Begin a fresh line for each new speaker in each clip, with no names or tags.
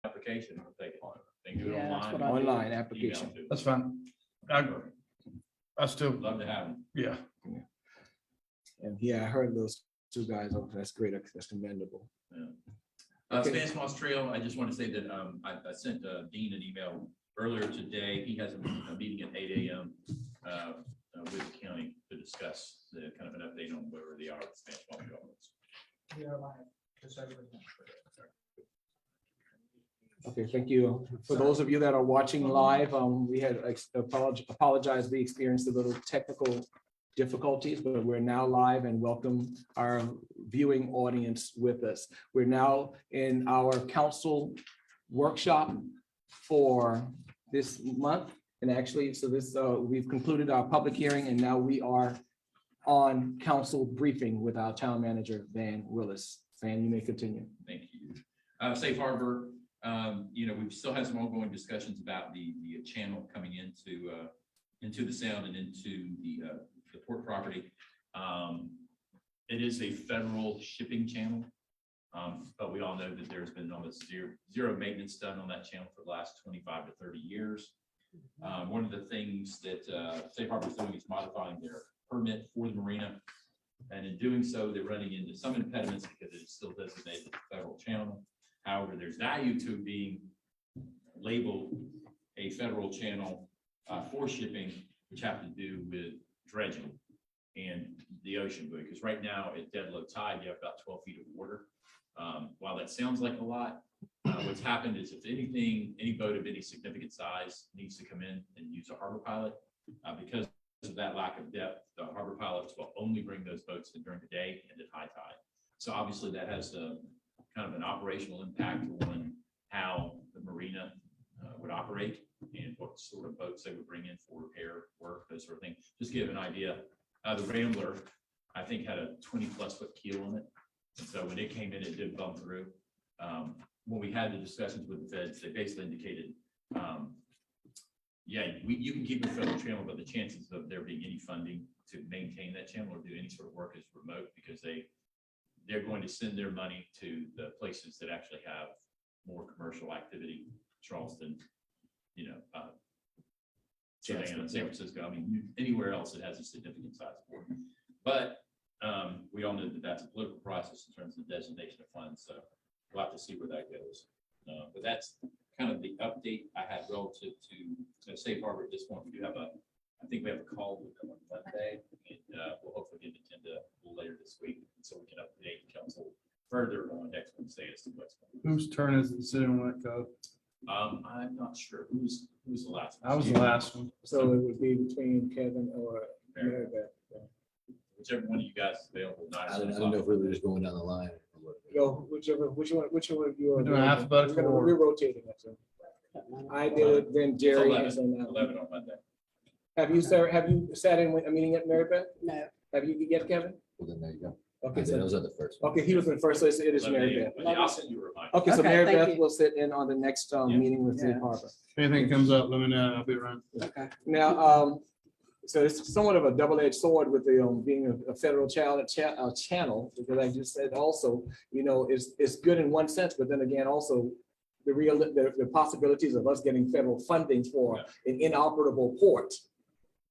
application, it'll take it. They can do it
Yeah, that's
online.
what I do.
Online
email
application.
to
That's fine. I still,
Love to have them.
yeah.
And yeah, I heard those two guys. Oh, that's great. That's commendable. Okay.
Spanish Moss Trail, I just want to say that I sent Dean an email earlier today. He has a meeting at 8 a.m. With the county to discuss the kind of an update on where they are with Spanish Moss Trail.
Okay, thank you. For those of you that are watching live, we had apologize. We experienced a little technical difficulties, but we're now live and welcome our viewing audience with us. We're now in our council workshop for this month. And actually, so this, we've concluded our public hearing and now we are on council briefing with our town manager, Van Willis. Van, you may continue.
Thank you. Safe Harbor, we still have some ongoing discussions about the channel coming into the sound and into the port property. It is a federal shipping channel, but we all know that there's been almost zero maintenance done on that channel for the last 25 to 30 years. One of the things that Safe Harbor is doing is modifying their permit for the marina. And in doing so, they're running into some impediments because it is still designated as a federal channel. However, there's value to being labeled a federal channel for shipping, which have to do with dredging and the ocean buoy. Because right now at dead low tide, you have about 12 feet of water. While that sounds like a lot, what's happened is if anything, any boat of any significant size needs to come in and use a harbor pilot, because of that lack of depth, the harbor pilots will only bring those boats in during the day and at high tide. So obviously that has kind of an operational impact on how the marina would operate and what sort of boats they would bring in for repair work, those sort of things. Just to give an idea, the Rambler, I think, had a 20+ foot keel on it. And so when it came in, it did bump through. When we had the discussions with the feds, they basically indicated, you can keep a federal channel, but the chances of there being any funding to maintain that channel or do any sort of work is remote because they're going to send their money to the places that actually have more commercial activity, Charleston, Savannah, San Francisco. I mean, anywhere else that has a significant size port. But we all know that that's a political process in terms of the designation of funds. So we'll have to see where that goes. But that's kind of the update I had relative to Safe Harbor at this point. We do have I think we have a call with them on Monday, and we'll hopefully get an agenda a little later this week, so we can update the council further on next Wednesday as to what's going on.
Whose turn is it to sit on that code?
I'm not sure who's the last one.
I was the last one.
So it would be between Kevin or Mary Beth.
Whichever one of you guys is available.
I don't know if we were just going down the line. Or what.
Go, which one of you are?
We're doing alphabetical order.
We're rotating it. So I did it, then Jerry. and so now-
11 on Monday.
Have you, sir, sat in a meeting at Mary Beth?
No.
Have you yet, Kevin?
Well, then there you go.
Okay,
That
so,
was at the first one.
okay, he was in first, so it is
11
Mary
a.m.
Beth.
Monday. I'll send you a reminder.
Okay, so
Okay,
Mary
thank
Beth
you.
will sit in on the next
Yeah.
meeting with Safe
Yeah.
Harbor.
If anything comes up, let me know. I'll be around.
Okay.
Now, so it's somewhat of a double-edged sword with the being a federal channel, because I just said also, it's good in one sense, but then again, also the possibilities of us getting federal funding for an inoperable port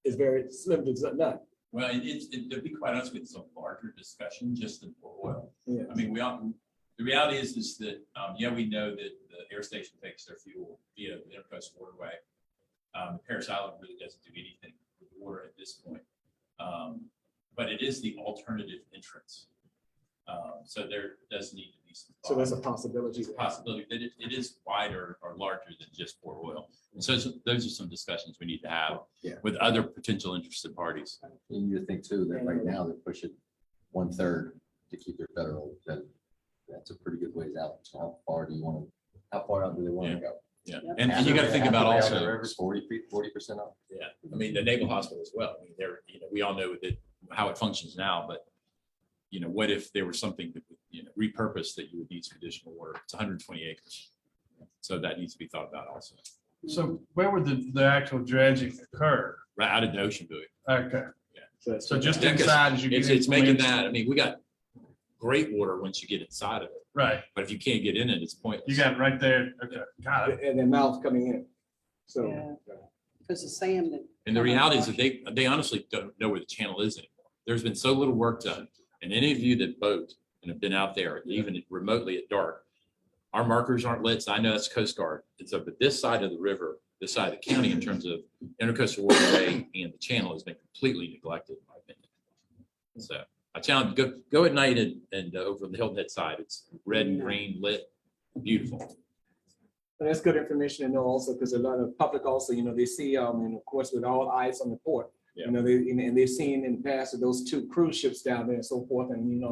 is very slim to none.
Well, to be quite honest with you, it's a larger discussion just than for oil.
Yeah.
I mean, the reality is that, we know that the air station takes their fuel via the Intercoastal Waterway. Paris Island really doesn't do anything with water at this point. But it is the alternative entrance. So there does need to be some.
So that's a possibility.
It's a possibility that it is wider or larger than just Port Oil. And so those are some discussions we need to have with other potential interested parties.
And you think too, that right now they're pushing 1/3 to keep their federal, that's a pretty good ways out. So how far out do they want to go?
Yeah, and you got to think about also
40% up.
Yeah, I mean, the Naval Hospital as well. I mean, we all know that how it functions now, but what if there was something that would, repurpose that you would need some additional water? It's 120 acres. So that needs to be thought about also.
So where would the actual dredging occur?
Right out of the ocean buoy.
Okay. So just
Yeah, 'cause
inside as you get.
It's
into
making
Lansing.
that. I mean, we got great water once you get inside of it.
Right,
But if you can't get in it, it's pointless.
you got it right there. Okay, got it.
And their mouth coming in. So.
Yeah. Because the sand that.
And the reality is that they honestly don't know where the channel is anymore. There's been so little work done. And any of you that boat and have been out there, even remotely at dark, our markers aren't lit. So I know that's Coast Guard. And so, but this side of the river, this side of the county in terms of Intercoastal Waterway and the channel has been completely neglected, in my opinion. So I challenge, go at night and over the Hilton Head side. It's red and green lit, beautiful.
And that's good information to know also, because a lot of public also, they see, and of course, with all eyes on the port,
Yeah.
and they've seen in the past of those 2 cruise ships down there and so forth. And,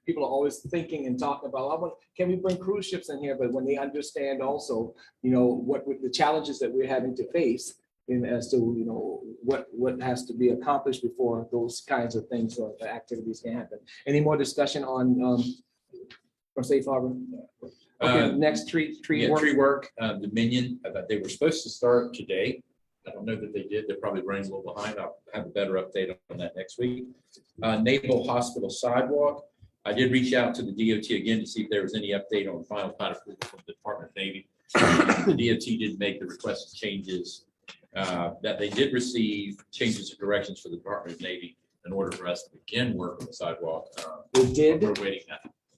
people are always thinking and talking about, can we bring cruise ships in here? But when they understand also, what with the challenges that we're having to face and as to, what has to be accomplished before those kinds of things or activities can happen. Any more discussion on Safe Harbor? Okay, next tree
Yeah,
work.
tree work, Dominion, they were supposed to start today. I don't know that they did. They're probably running a little behind. I'll have a better update on that next week. Naval Hospital sidewalk. I did reach out to the DOT again to see if there was any update on the final plat approval from the Department of Navy. The DOT did make the requested changes that they did receive, changes and corrections for the Department of Navy in order for us to begin work on the sidewalk.
They did?
We're waiting.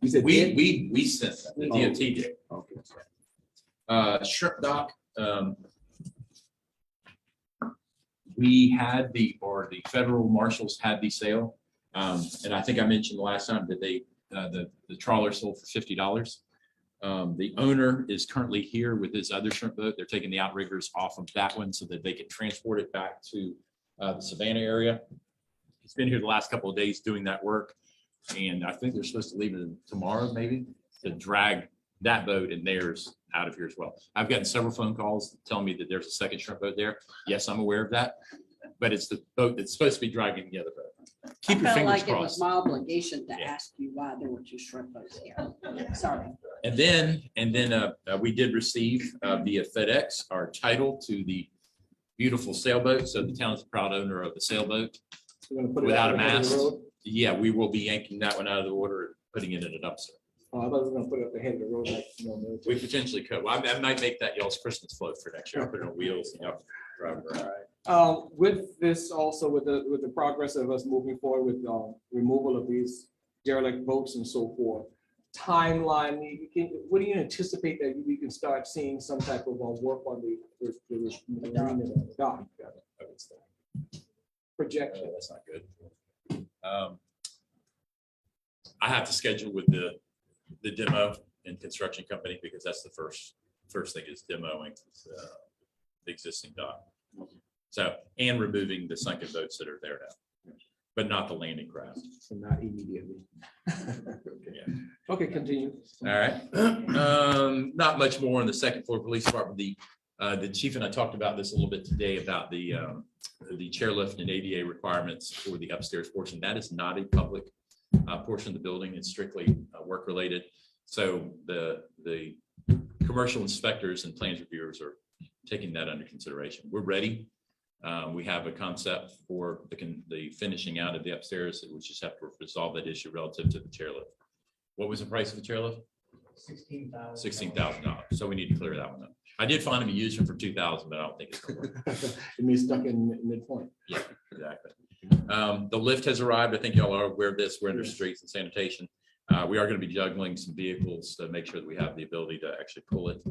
You said
We,
did?
we sent that, the
Oh.
DOT did.
Okay.
Shrimp dock, we had the federal marshals had the sale. And I think I mentioned the last time that they, the trawler sold for $50. The owner is currently here with his other shrimp boat. They're taking the outriggers off of that one so that they can transport it back to the Savannah area. He's been here the last couple of days doing that work. And I think they're supposed to leave it tomorrow, maybe, to drag that boat and theirs out of here as well. I've gotten several phone calls telling me that there's a second shrimp boat there. Yes, I'm aware of that, but it's the boat that's supposed to be dragging the other boat. Keep your
I felt
fingers
like it was
crossed.
my obligation to
Yeah.
ask you why there were 2 shrimp boats here. Sorry.
And then we did receive via FedEx our title to the beautiful sailboat. So the town is a proud owner of the sailboat.
We're gonna put it
Without
out
a
on the
mast.
road?
Yeah, we will be yanking that one out of the water and putting it in a dumpster.
Oh, I thought we were gonna put it up the head of the road like,
We potentially could. Well, I might make that y'all's Christmas float for next year. I'll put it on wheels and y'all drive it around.
With this also, with the progress of us moving forward with removal of these derelict boats and so forth, timeline, what do you anticipate that we can start seeing some type of work on the dock? Projection.
That's not good. I have to schedule with the demo and construction company because that's the first thing is demoing the existing dock. So, and removing the sunken boats that are there now, but not the landing craft.
So not immediately.
Yeah.
Okay, continue.
All right. Not much more on the second floor police department. The chief and I talked about this a little bit today about the chairlift and ADA requirements for the upstairs portion. That is not a public portion of the building. It's strictly work related. So the commercial inspectors and plans reviewers are taking that under consideration. We're ready. We have a concept for the finishing out of the upstairs. We just have to resolve that issue relative to the chairlift. What was the price of the chairlift? $16,000. So we need to clear that one up. I did find him a user for $2,000, but I don't think it's gonna work.
It means stuck in midpoint.
Yeah, exactly. The lift has arrived. I think y'all are aware of this. We're under streets and sanitation. We are going to be juggling some vehicles to make sure that we have the ability to actually pull it.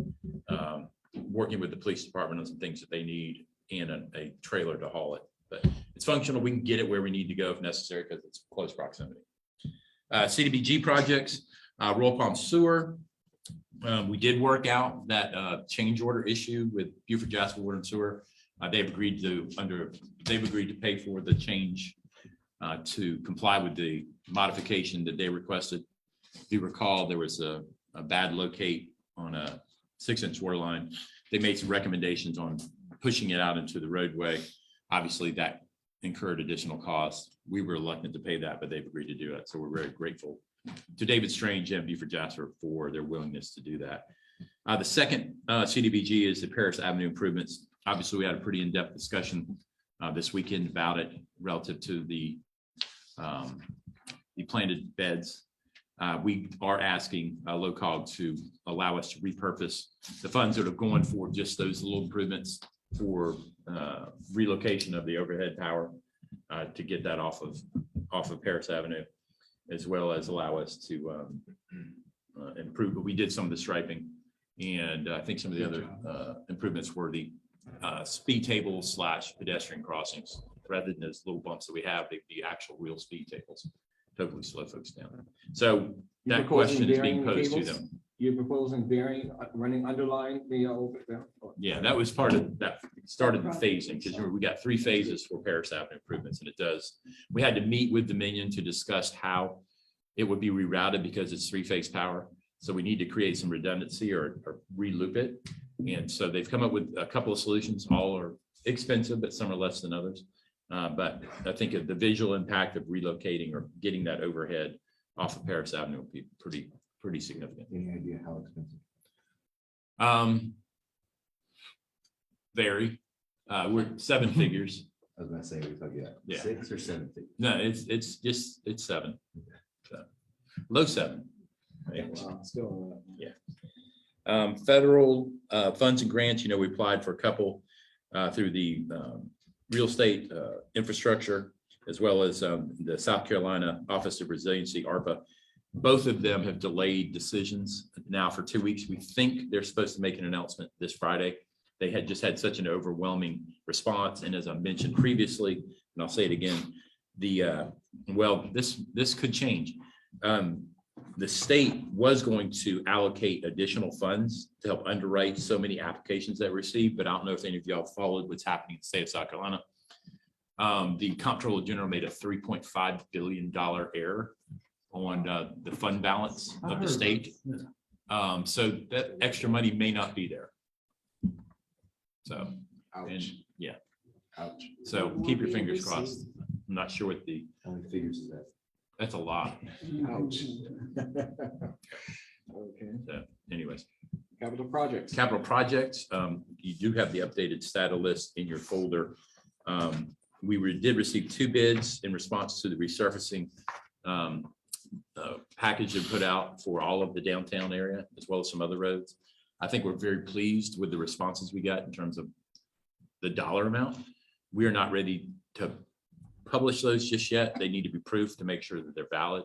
Working with the police department on some things that they need and a trailer to haul it. But it's functional. We can get it where we need to go if necessary because it's close proximity. CDBG projects, Royal Palm Sewer. We did work out that change order issue with Beaufort Jasper Water and Sewer. They've agreed to pay for the change to comply with the modification that they requested. If you recall, there was a bad locate on a 6-inch water line. They made some recommendations on pushing it out into the roadway. Obviously, that incurred additional costs. We were reluctant to pay that, but they've agreed to do it. So we're very grateful to David Strange and Beaufort Jasper for their willingness to do that. The second CDBG is the Paris Avenue improvements. Obviously, we had a pretty in-depth discussion this weekend about it relative to the planted beds. we are asking LOCOG to allow us to repurpose the funds that are going for just those little improvements for relocation of the overhead power to get that off of Paris Avenue, as well as allow us to improve. But we did some of the striping, and I think some of the other improvements were the speed tables / pedestrian crossings, rather than those little bumps that we have, the actual real speed tables. Totally slow folks down. So
You're
that
proposing
question is being
varying
posed to
cables?
them.
You're proposing varying, running underline the over there?
Yeah, that was part of that, started the phasing, because we got 3 phases for Paris Avenue improvements, and it does. We had to meet with Dominion to discuss how it would be rerouted because it's 3-phase power. So we need to create some redundancy or re-loop it. And so they've come up with a couple of solutions. All are expensive, but some are less than others. But I think the visual impact of relocating or getting that overhead off of Paris Avenue will be pretty significant.
Any idea how expensive?
Vary. We're 7 figures.
I was gonna say, we thought,
Yeah.
6 or 7 figures.
No, it's 7. So, low 7.
Wow, still,
Federal funds and grants, we applied for a couple through the real estate infrastructure, as well as the South Carolina Office of Resiliency, ARPA. Both of them have delayed decisions now for 2 weeks. We think they're supposed to make an announcement this Friday. They had just had such an overwhelming response. And as I mentioned previously, and I'll say it again, this could change. The state was going to allocate additional funds to help underwrite so many applications that were received, but I don't know if any of y'all followed what's happening in the state of South Carolina. The Comptroller General made a $3.5 billion error on the fund balance of the state. So that extra money may not be there. So, and
ouch,
yeah,
ouch.
so keep your fingers crossed. I'm not sure what
How many figures is that?
that's a lot.
Ouch. Okay,
So anyways.
capital projects.
Capital projects, you do have the updated status list in your folder. We did receive 2 bids in response to the resurfacing package that put out for all of the downtown area, as well as some other roads. I think we're very pleased with the responses we got in terms of the dollar amount. We are not ready to publish those just yet. They need to be proofed to make sure that they're valid.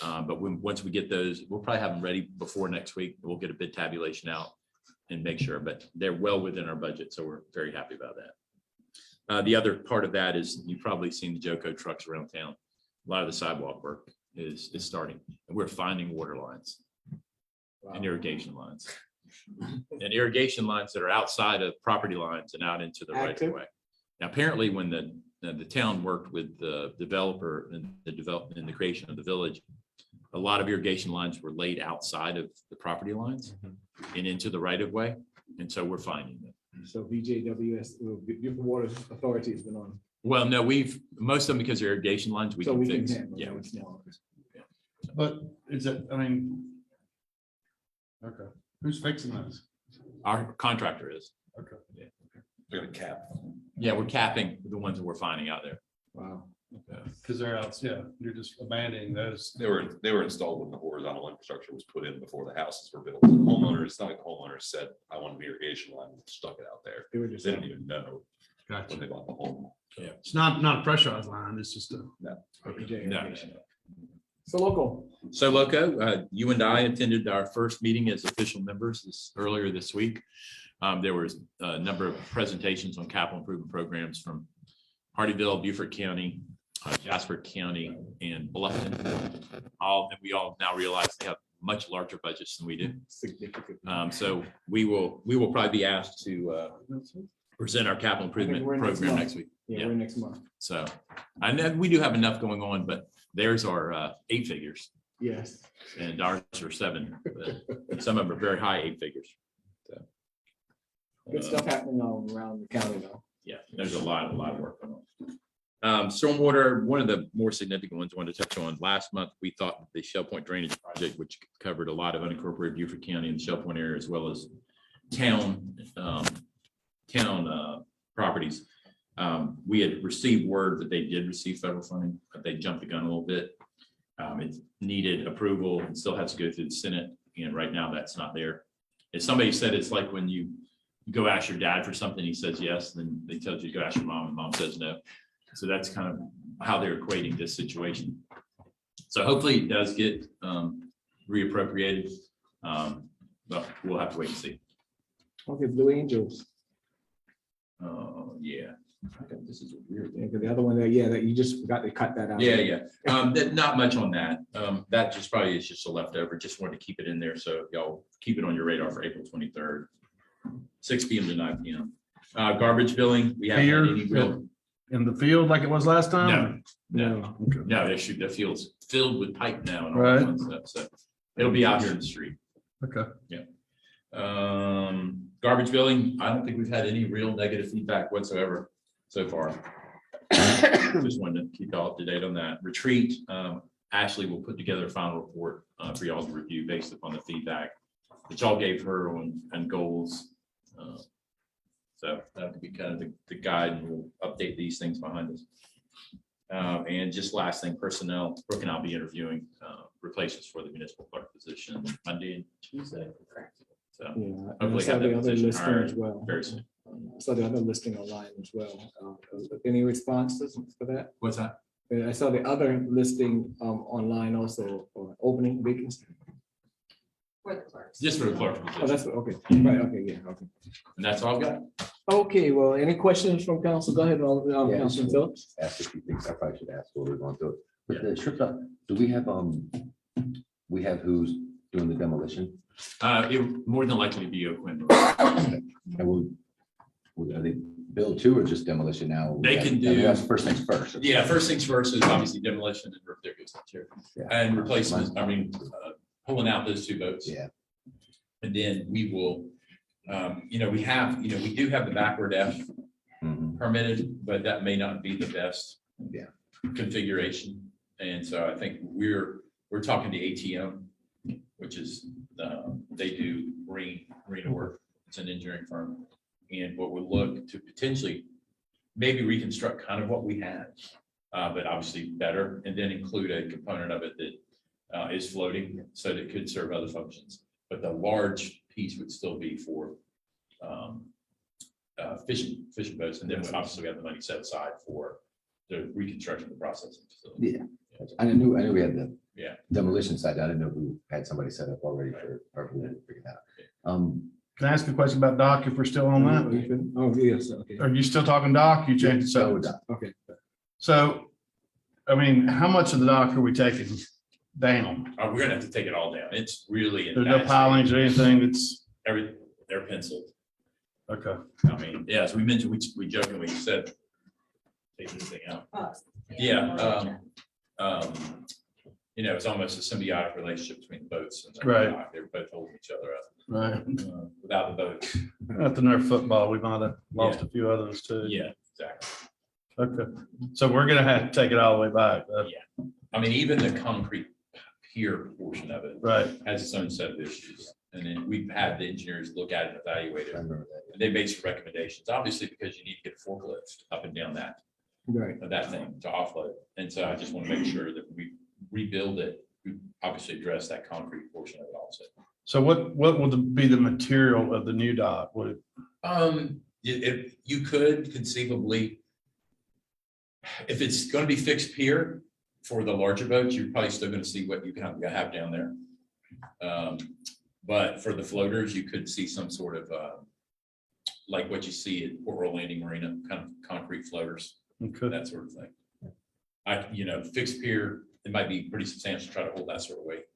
But once we get those, we'll probably have them ready before next week. We'll get a bid tabulation out and make sure, but they're well within our budget. So we're very happy about that. The other part of that is you've probably seen the Joco trucks around town. A lot of the sidewalk work is starting, and we're finding water lines and irrigation lines. And irrigation lines that are outside of property lines and out into the right of way. Now, apparently when the town worked with the developer and the development and the creation of the village, a lot of irrigation lines were laid outside of the property lines and into the right of way. And so we're finding them.
So VJWS, Beautiful Water Authority has been on.
Well, no, most of them, because they're irrigation lines, we
So
can
we can
fix.
handle
Yeah,
it.
we can.
But is it, okay, who's fixing those?
Our contractor is.
Okay.
They're gonna cap.
Yeah, we're capping the ones that we're finding out there.
Wow.
Because they're out, you're just abandoning those.
They were installed when the horizontal infrastructure was put in before the houses were built. Homeowners, it's not like homeowners said, I want an irrigation line, and stuck it out there.
They were just.
They didn't even know when
Gotcha.
they bought the home.
Yeah.
It's not a pressurized line, it's just a.
No.
So local.
So Loco, you and I attended our first meeting as official members earlier this week. There was a number of presentations on capital improvement programs from Hardyville, Beaufort County, Jasper County, and Bluffton. And we all now realize they have much larger budgets than we do.
Significant.
So we will probably be asked to present our capital improvement
we're next
program
month.
next week.
Yeah, we're next month.
So, and then we do have enough going on, but theirs are 8 figures
Yes.
and ours are 7. But some of them are very high 8 figures. So,
Good stuff happening all around the county though.
yeah, there's a lot of work going on. Stormwater, one of the more significant ones I wanted to touch on. Last month, we thought the Shell Point Drainage Project, which covered a lot of unincorporated Beaufort County and Shell Point area, as well as town properties. We had received word that they did receive federal funding, but they jumped the gun a little bit. It needed approval and still has to go through the Senate, and right now that's not there. If somebody said it's like when you go ask your dad for something, he says yes, then they tell you to go ask your mom, and mom says no. So that's kind of how they're equating this situation. So hopefully it does get reappropriated, but we'll have to wait and see.
Okay, Blue Angels.
Yeah. Okay, this is a weird
Yeah,
thing.
'cause the other one, that you just forgot to cut that out.
Yeah. Not much on that. That just probably is just a leftover. Just wanted to keep it in there. So y'all keep it on your radar for April 23rd, 6 PM to 9 PM. Garbage billing, we haven't had any real.
In the field like it was last time?
No.
Okay.
No, they shoot, the field's filled with pipe now and all
Right.
that fun stuff. So it'll be out here in the street.
Okay.
Garbage billing, I don't think we've had any real negative feedback whatsoever so far. Just wanted to keep y'all up to date on that. Retreat, Ashley will put together a final report for y'all to review based upon the feedback that y'all gave her on goals. So that would be kind of the guide, and we'll update these things behind us. And just last thing, personnel, Brooke and I'll be interviewing replacements for the municipal clerk position Monday and Tuesday. So
Yeah, and I
hopefully
saw
have
the
that
other
position
listing
hired
as well.
very soon.
I saw the other listing online as well. Any responses for that?
What's that?
I saw the other listing online also, opening vacancy.
For the clerks.
Just for the clerk
Oh,
position.
that's, okay, right, okay, yeah, okay.
And that's all I've got.
Okay, well, any questions from council? Go ahead,
Yeah,
Councilman Phillips.
Ask a few things. I probably should ask what we're going through. With the strip club, do we have who's doing the demolition?
It more than likely be O'Quinn.
And are they build too or just demolition now?
They can
I mean,
do-
That's first things first.
Yeah, first things first is obviously demolition and roof diggers
Yeah.
and replacement, pulling out those two boats.
Yeah.
And then we will, we do have the backward F
Mhm.
permitted, but that may not be the best.
Yeah.
Configuration. And so I think we're talking to ATM, which is, they do marina work. It's an engineering firm. And what we'll look to potentially maybe reconstruct kind of what we had, but obviously better, and then include a component of it that is floating, so that it could serve other functions. But the large piece would still be for fishing boats, and then obviously we have the money set aside for the reconstruction of the processing facility.
Yeah. I knew we had the
Yeah.
demolition side. I didn't know we had somebody set up already or we didn't figure that out.
Can I ask a question about dock if we're still on that?
Oh, yes, okay.
Are you still talking dock? You changed it
So we're
so.
done.
Okay.
So, I mean, how much of the dock are we taking down?
We're gonna have to take it all down. It's really. in
There's no
bad
pilings
shape.
or anything that's,
Everything, they're penciled.
okay.
I mean, yeah, as we mentioned, we jokingly said, take this thing out. Yeah, it's almost a symbiotic relationship between the boats and the
Right.
dock. They're both holding each other up.
Right.
Without the boat.
At the Nerf football, we might have lost a few others too.
Yeah, exactly.
Okay. So we're gonna have to take it all the way back.
I mean, even the concrete pier portion of it
Right.
has its own set of issues. And then we've had the engineers look at it and evaluate
I
it.
remember that.
And they made some recommendations, obviously, because you need to get a forklift up and down that
Right.
of that thing to offload. And so I just want to make sure that we rebuild it. We obviously address that concrete portion of it also.
So what will be the material of the new dock? Would it,
If you could conceivably, if it's going to be fixed pier for the larger boats, you're probably still going to see what you can have down there. But for the floaters, you could see some sort of, like what you see at Port Royal Landing Marina, kind of concrete floaters,
okay.
that sort of thing. Fixed pier, it might be pretty substantial to try to hold that sort of weight.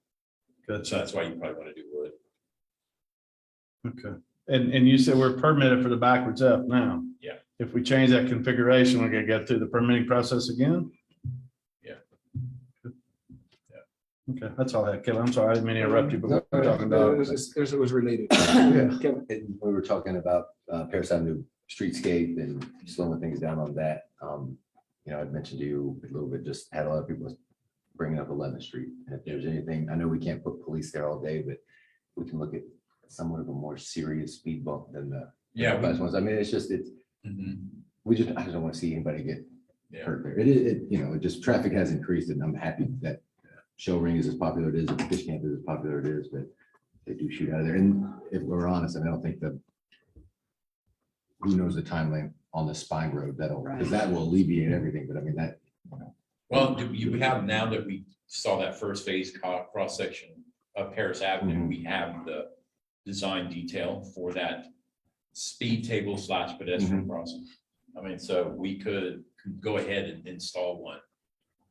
Good.
So that's why you probably want to do wood.
Okay. And you said we're permitted for the backwards F now.
Yeah.
If we change that configuration, we're gonna get through the permitting process again?
Yeah.
Okay, that's all I had. Kevin, I'm sorry, I didn't mean to interrupt you, but
No,
we're talking
It
about.
was related. Yeah, Kevin.
And we were talking about Paris Avenue streetscape and slowing things down on that. I'd mentioned to you a little bit, just had a lot of people bringing up 11th Street. And if there's anything, I know we can't put police there all day, but we can look at somewhat of a more serious speed bump than the
Yeah.
class ones. I mean, I just don't want to see anybody get
Yeah.
hurt there. It just traffic has increased and I'm happy that show ring is as popular it is, the fish camp is as popular it is, but they do shoot out of there. And if we're honest, I don't think who knows the timeline on the spine road because that will alleviate everything. But I mean, that,
Well, we have, now that we saw that first phase cross section of Paris Avenue, we have the design detail for that speed table / pedestrian crossing. I mean, so we could go ahead and install one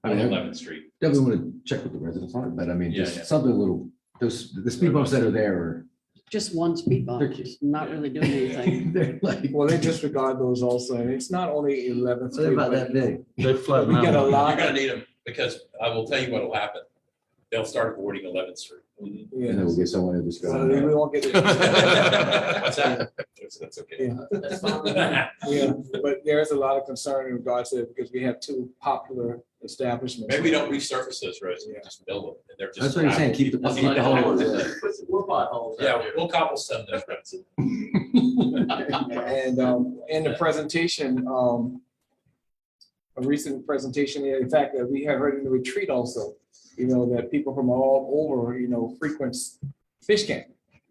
I
on
mean,
11th Street.
definitely want to check with the residents on it, but I mean,
Yeah,
just
yeah.
something a little, the speed bumps that are there are,
Just one speed bump,
They're cute.
not really doing anything.
they're like,
Well, they disregard those also, and it's not only 11th.
they're about that big.
They flatten
We
out.
get a
You're
lot.
gonna need them, because I will tell you what will happen. They'll start avoiding 11th Street.
Yeah.
And then we'll get someone to just
So we
go.
won't get it.
What's that? That's okay.
Yeah, but there's a lot of concern in regards to it because we have two popular establishments.
Maybe we don't resurface those roads, we just build them, and they're just.
That's what you're saying, keep the
holes. Yeah, we'll cobblestone those roads.
And in the presentation, a recent presentation, in fact, that we have heard in the retreat also, that people from all over, frequent fish camp.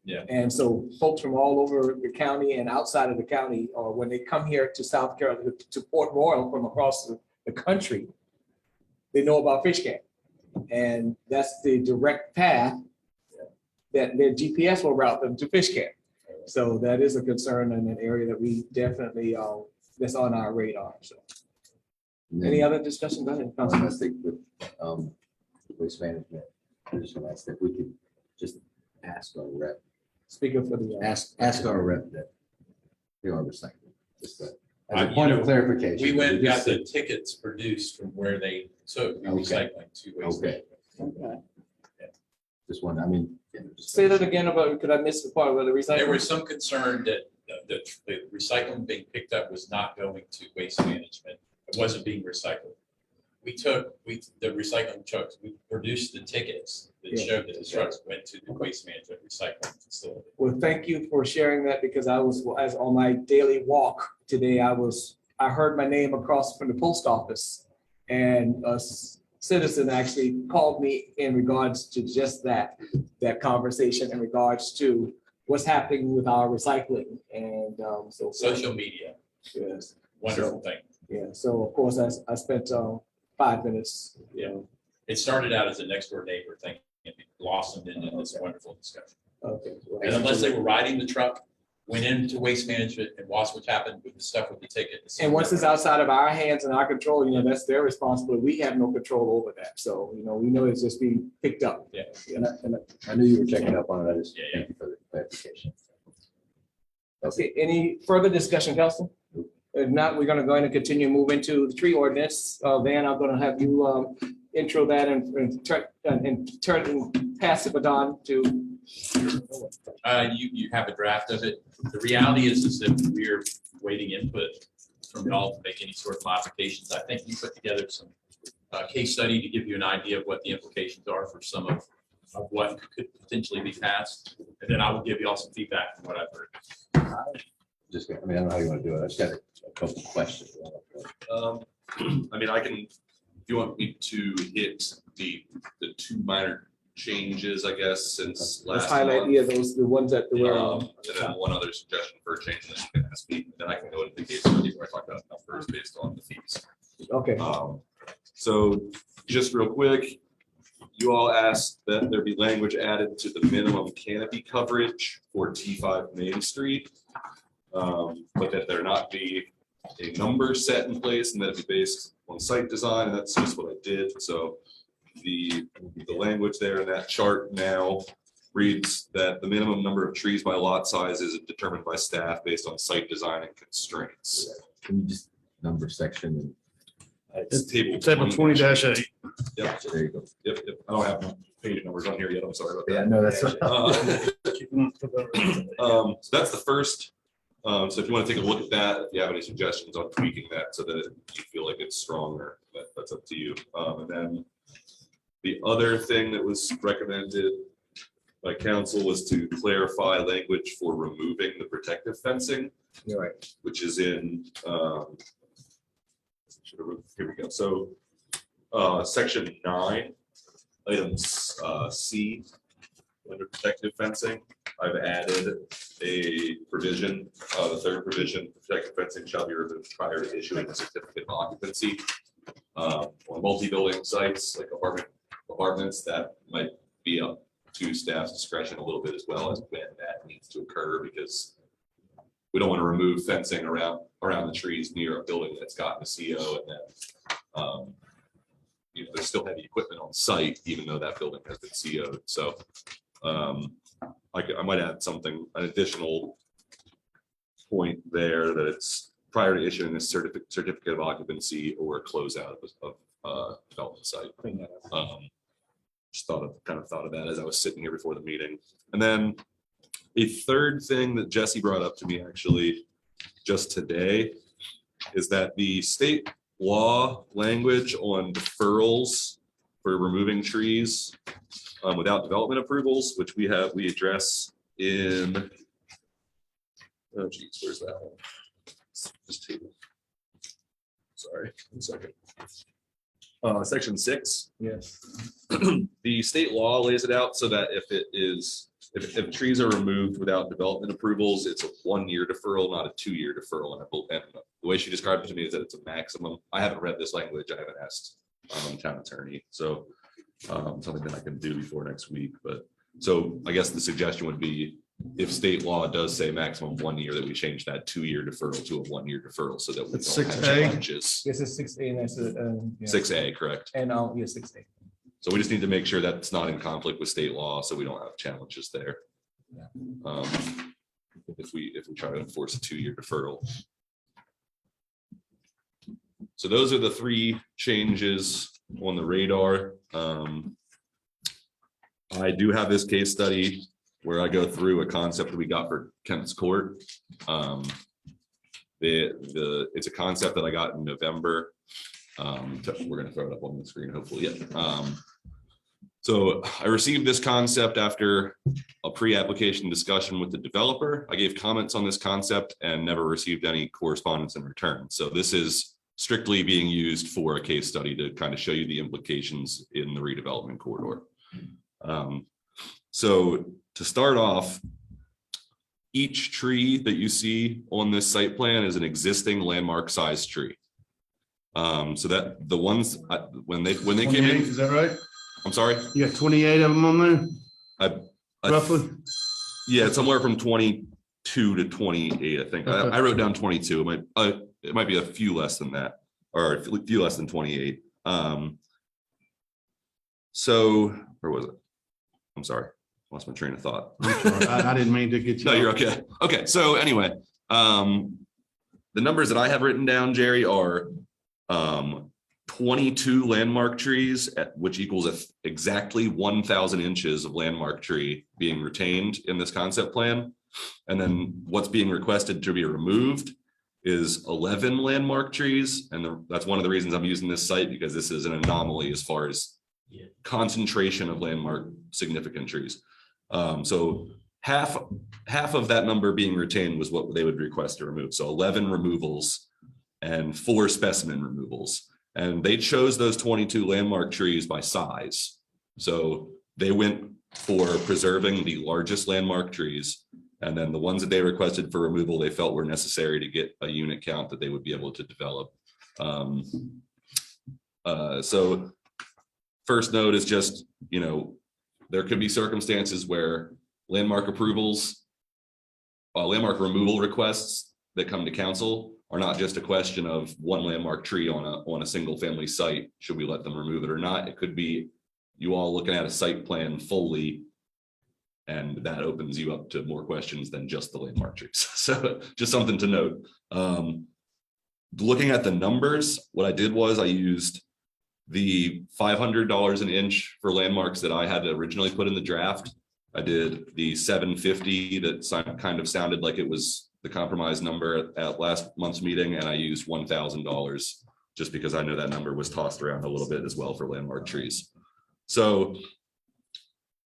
Yeah.
And so folks from all over the county and outside of the county, or when they come here to South Carolina, to Port Royal from across the country, they know about fish camp. And that's the direct path that their GPS will route them to fish camp. So that is a concern in an area that we definitely, that's on our radar. So any other discussion? Go ahead,
I
Councilman.
think with waste management, I just want to ask if we could just ask our rep,
Speaker for the.
ask our rep that they are recycling. Just as
You
a point
know,
of clarification.
We went and got
Just-
the tickets produced from where they took the
Okay.
recycling to waste.
Okay.
Okay.
Just one, I mean. just-
Say that again about, could I miss the part where the recycling?
There was some concern that the recycling being picked up was not going to waste management. It wasn't being recycled. The recycling trucks, we produced the tickets that
Yeah.
showed that the trucks went to the waste management recycling facility.
Well, thank you for sharing that because as on my daily walk today, I heard my name across from the post office. And a citizen actually called me in regards to just that conversation in regards to what's happening with our recycling and so.
Social media,
Yes,
wonderful thing.
yeah. So of course, I spent 5 minutes,
It started out as a next door neighbor thing and it blossomed into this wonderful discussion.
Okay. well,
And unless they were riding the truck, went into waste management and watched what happened with the stuff with the ticket.
And once it's outside of our hands and our control, that's their responsibility. We have no control over that. So, we know it's just being picked up.
Yeah.
And I knew you were checking up on it. I just,
Yeah,
thank you for the clarification.
Okay, any further discussion, Council? If not, we're gonna go ahead and continue, move into the tree ordinance. Van, I'm gonna have you intro that and turn and pass it on to.
You have a draft of it. The reality is that we're waiting input from y'all to make any sort of modifications. I think you put together some case study to give you an idea of what the implications are for some of what could potentially be passed. And then I will give you all some feedback from what I've heard.
Just, I don't know how you want to do it. I just got a couple of questions.
I mean, I can, if you want me to hit the two minor changes, I guess, since
Let's
last
highlight,
month.
yeah, the ones that were.
And then one other suggestion for a change that you can ask me, then I can go into the case study where I talk about numbers based on the fees.
Okay,
So just real quick, you all asked that there be language added to the minimum canopy coverage for T5 Main Street. But that there not be a number set in place and that it be based on site design, and that's just what I did. So the language there in that chart now reads that the minimum number of trees by lot size is determined by staff based on site design and constraints.
Can you just number section?
It's table
Table 20-8.
Yep,
There you go.
yep. I don't have page numbers on here yet. I'm sorry about that.
Yeah, no, that's.
So that's the first. So if you want to take a look at that, if you have any suggestions on tweaking that so that you feel like it's stronger, that's up to you. And then the other thing that was recommended by council was to clarify language for removing the protective fencing,
You're right.
which is in, here we go. So section 9, items C, under protective fencing, I've added a provision, the third provision, protective fencing shall be removed prior to issuing a certificate of occupancy. On multi-building sites like apartments, that might be up to staff's discretion a little bit as well as when that needs to occur, because we don't want to remove fencing around the trees near a building that's gotten a CO, and then there's still heavy equipment on site, even though that building has been CO'd. So I might add something, an additional point there, that it's prior to issuing a certificate of occupancy or closeout of development site. Just thought of that as I was sitting here before the meeting. And then a third thing that Jesse brought up to me actually just today is that the state law language on deferrals for removing trees without development approvals, which we address in, oh geez, where's that one? This table. Sorry, 1 second. Section 6.
Yes.
The state law lays it out so that if trees are removed without development approvals, it's a 1-year deferral, not a 2-year deferral. And the way she described it to me is that it's a maximum. I haven't read this language. I haven't asked town attorney. So something that I can do before next week. But so I guess the suggestion would be, if state law does say maximum 1 year, that we change that 2-year deferral to a 1-year deferral so that we
It's
don't have
6A.
challenges.
This is 6A, and that's yeah.
6A, correct.
And yeah, 6A.
So we just need to make sure that's not in conflict with state law, so we don't have challenges there. If we try to enforce a 2-year deferral. So those are the 3 changes on the radar. I do have this case study where I go through a concept that we got for Kent's Court. It's a concept that I got in November. We're going to throw it up on the screen, hopefully. Yeah. So I received this concept after a pre-application discussion with the developer. I gave comments on this concept and never received any correspondence in return. So this is strictly being used for a case study to kind of show you the implications in the redevelopment corridor. So to start off, each tree that you see on this site plan is an existing landmark size tree. So that the ones when they came
28,
in,
is that right?
I'm sorry.
You got 28 of them on there,
I-
roughly?
Yeah, it's somewhere from 22 to 28, I think.
Okay.
I wrote down 22. It might be a few less than that, or a few less than 28. So where was it? I'm sorry, lost my train of thought.
I'm sorry, I didn't mean to get you.
No, you're okay. Okay, so anyway, the numbers that I have written down, Jerry, are 22 landmark trees, which equals exactly 1,000 inches of landmark tree being retained in this concept plan. And then what's being requested to be removed is 11 landmark trees. And that's one of the reasons I'm using this site, because this is an anomaly as far as concentration of landmark significant trees. So half of that number being retained was what they would request to remove. So 11 removals and 4 specimen removals. And they chose those 22 landmark trees by size. So they went for preserving the largest landmark trees. And then the ones that they requested for removal, they felt were necessary to get a unit count that they would be able to develop. So first note is just, there could be circumstances where landmark approvals, landmark removal requests that come to council are not just a question of one landmark tree on a single family site. Should we let them remove it or not? It could be you all looking at a site plan fully, and that opens you up to more questions than just the landmark trees. So just something to note. Looking at the numbers, what I did was I used the $500 an inch for landmarks that I had originally put in the draft. I did the $750 that kind of sounded like it was the compromise number at last month's meeting, and I used $1,000 just because I know that number was tossed around a little bit as well for landmark trees. So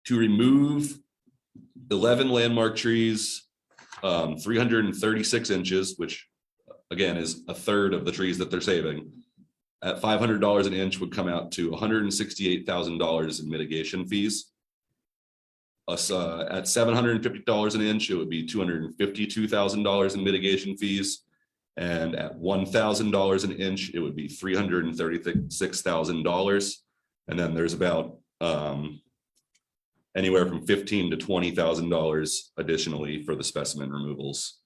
to remove 11 landmark trees, 336 inches, which again is a third of the trees that they're saving, at $500 an inch would come out to $168,000 in mitigation fees. Us at $750 an inch, it would be $252,000 in mitigation fees. And at $1,000 an inch, it would be $336,000. And then there's about anywhere from $15,000 to $20,000 additionally for the specimen removals.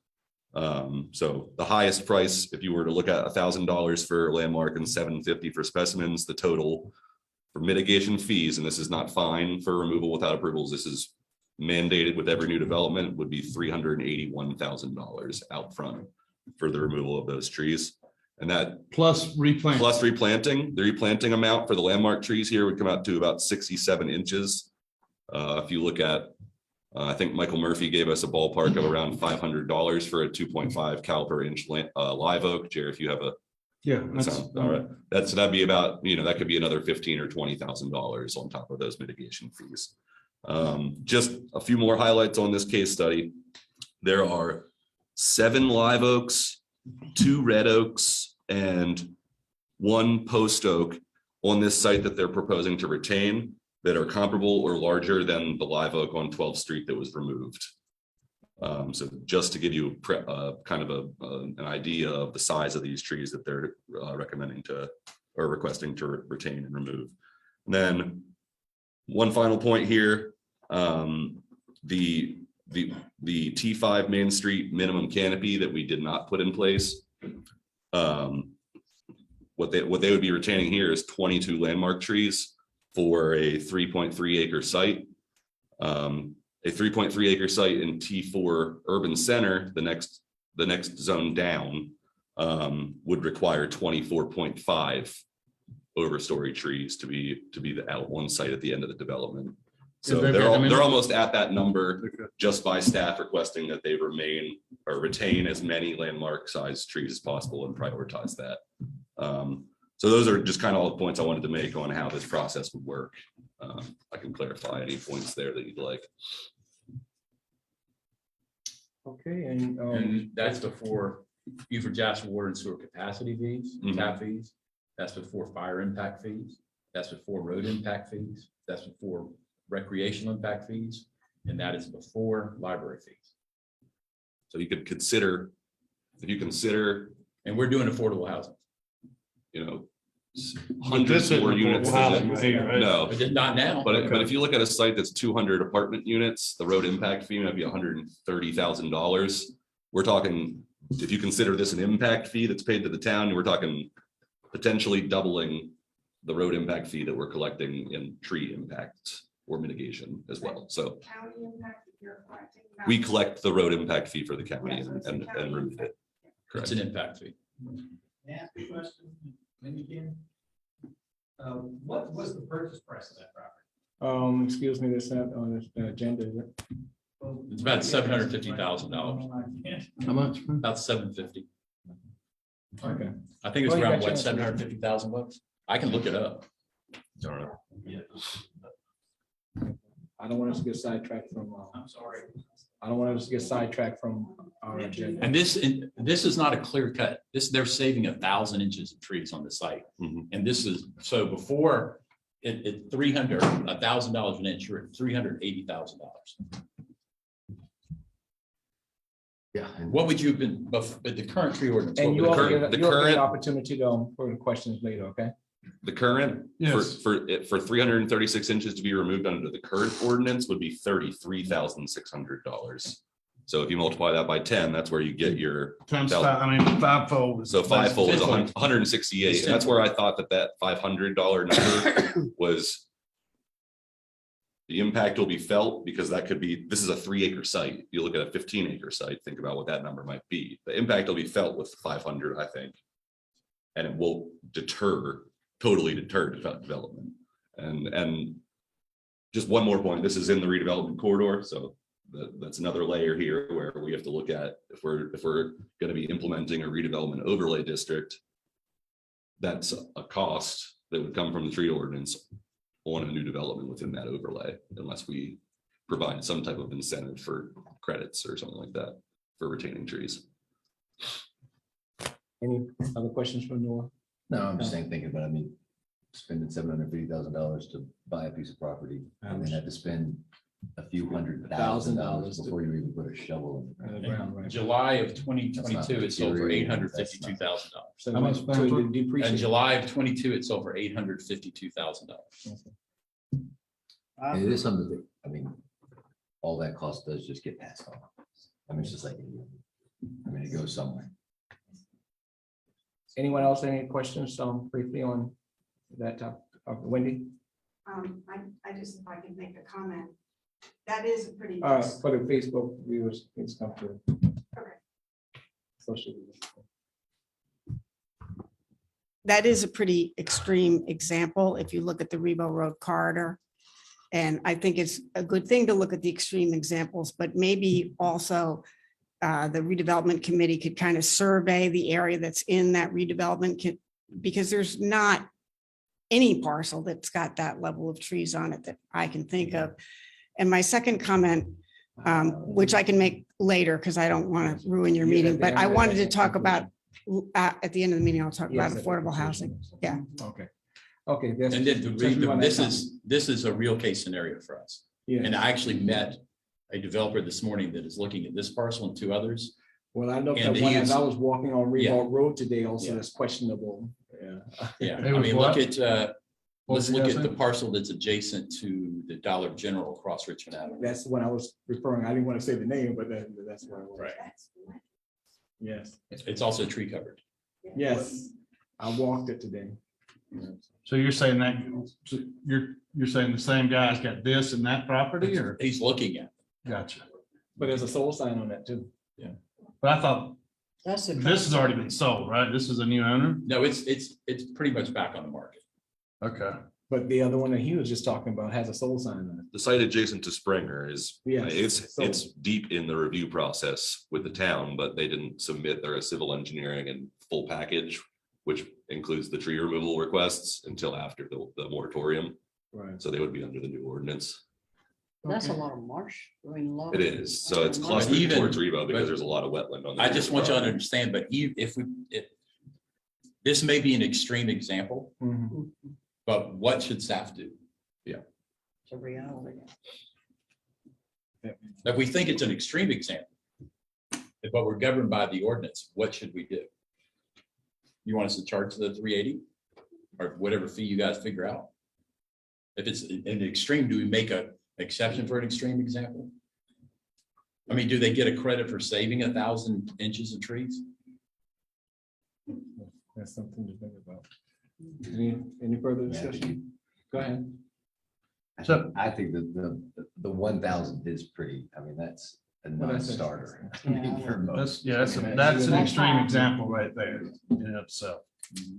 So the highest price, if you were to look at $1,000 for landmark and $750 for specimens, the total for mitigation fees, and this is not fine for removal without approvals, this is mandated with every new development, would be $381,000 out front for the removal of those trees. And that
Plus replant.
plus replanting, the replanting amount for the landmark trees here would come out to about 67 inches. If you look at, I think Michael Murphy gave us a ballpark of around $500 for a 2.5 caliper inch live oak. Jerry, if you have a,
Yeah.
all right, that'd be about, that could be another $15,000 or $20,000 on top of those mitigation fees. Just a few more highlights on this case study. There are 7 live oaks, 2 red oaks, and 1 post oak on this site that they're proposing to retain that are comparable or larger than the live oak on 12th Street that was removed. So just to give you kind of an idea of the size of these trees that they're recommending to or requesting to retain and remove. And then one final point here, the T5 Main Street minimum canopy that we did not put in place. What they would be retaining here is 22 landmark trees for a 3.3 acre site. A 3.3 acre site in T4 Urban Center, the next zone down, would require 24.5 overstory trees to be at one site at the end of the development. So they're almost at that number just by staff requesting that they remain or retain as many landmark sized trees as possible and prioritize that. So those are just kind of all the points I wanted to make on how this process would work. I can clarify any points there that you'd like.
Okay,
And that's before Beaufort Jasper water and sewer capacity fees,
Mhm.
tap fees. That's before fire impact fees. That's before road impact fees. That's before recreational impact fees. And that is before library fees.
So you could consider, if you consider,
And we're doing affordable housing.
hundreds more units. No,
But not now.
but if you look at a site that's 200 apartment units, the road impact fee might be $130,000. We're talking, if you consider this an impact fee that's paid to the town, we're talking potentially doubling the road impact fee that we're collecting in tree impact or mitigation as well. So
County impact that you're collecting. not-
we collect the road impact fee for the county and remove it.
It's an impact fee.
May I ask a question? When you can? What was the purchase price of that property?
excuse me, that's not on this agenda, is it?
It's about $750,000.
How much?
About $750.
Okay.
I think it's
Well, you
around
got
what,
your-
$750,000? I can look it up.
I don't want us to get sidetracked from,
I'm sorry.
I don't want us to get sidetracked from our agenda.
And this is not a clear cut. They're saving 1,000 inches of trees on the site.
Mhm.
And this is, so before at $1,000 an inch, you're at $380,000.
Yeah. and-
What would you have been, but the current tree ordinance? what
And
would
you
the
all
current-
get
the
you'll get
current-
an opportunity to, for the questions later, okay?
The current,
Yes.
for 336 inches to be removed under the current ordinance would be $33,600. So if you multiply that by 10, that's where you get your,
Times five, fivefold.
so fivefold is
Fiffold.
168. And that's where I thought that $500 number was. The impact will be felt because that could be, this is a 3 acre site. You look at a 15 acre site, think about what that number might be. The impact will be felt with 500, I think. And it will totally deter development. And just one more point, this is in the redevelopment corridor, so that's another layer here where we have to look at if we're going to be implementing a redevelopment overlay district. That's a cost that would come from the tree ordinance on a new development within that overlay, unless we provide some type of incentive for credits or something like that for retaining trees.
Any other questions from Noah?
No, I'm just saying, thinking about, I mean, spending $750,000 to buy a piece of property and then have to spend a few $100,000 before you even put a shovel in the ground.
On the ground,
In
right.
July of 2022, it sold for $852,000.
So
How much
to
pounds
the
were-
In
depreciation.
July of 22, it sold for $852,000.
And it is something that, I mean, all that cost does just get passed on. I mean, it's just like, I mean, it goes somewhere.
Anyone else, any questions, briefly on that topic? Wendy?
I just, if I can make a comment, that is a pretty.
For the Facebook viewers, please come through.
Okay.
Social media.
That is a pretty extreme example if you look at the Rebo Road corridor. And I think it's a good thing to look at the extreme examples, but maybe also the redevelopment committee could kind of survey the area that's in that redevelopment because there's not any parcel that's got that level of trees on it that I can think of. And my second comment, which I can make later because I don't want to ruin your meeting, but I wanted to talk about at the end of the meeting, I'll talk about affordable housing. Yeah.
Okay. Okay. that's-
And then
since we want that
this is a real case scenario for us.
Yeah.
And I actually met a developer this morning that is looking at this parcel and two others.
Well, I know
And
that one,
he
as
is-
I was walking on
Yeah.
Revolt Road today, also
Yeah.
that's questionable. Yeah.
Yeah,
It
I
was
mean,
what?
look at,
What
let's
was
look
the
at
other
the parcel that's adjacent to the Dollar General across Richmond Avenue.
That's when I was referring. I didn't want to say the name, but that's where I was.
Right.
Yes.
It's also tree covered.
Yes. I walked it today.
So you're saying that, so you're saying the same guy's got this and that property or?
He's looking at.
Gotcha.
But there's a soul sign on that too.
But I thought
That's
this has already been sold, right? This is a new owner?
No, it's pretty much back on the market.
Okay.
But the other one that he was just talking about has a soul sign on it.
The site adjacent to Springer is,
Yes, so-
it's deep in the review process with the town, but they didn't submit their civil engineering and full package, which includes the tree removal requests until after the moratorium.
Right.
So they would be under the new ordinance.
That's a lot of marsh. I mean, a lot
It
of-
is. So it's
But
clustered
even-
towards Revo
but
because there's a lot of wetland on. the
I just want you to
property.
understand, but if this may be an extreme example,
Mhm.
but what should staff do?
It's a reality.
If we think it's an extreme example, but we're governed by the ordinance, what should we do? You want us to charge the 380 or whatever fee you guys figure out? If it's an extreme, do we make an exception for an extreme example? I mean, do they get a credit for saving 1,000 inches of trees?
That's something to think about. Any further discussion? Go ahead.
So-
I think that the 1,000 is pretty, I mean, that's a
Well, that's
non-starter.
Yeah.
I mean, for most.
That's an extreme example right there in and of itself.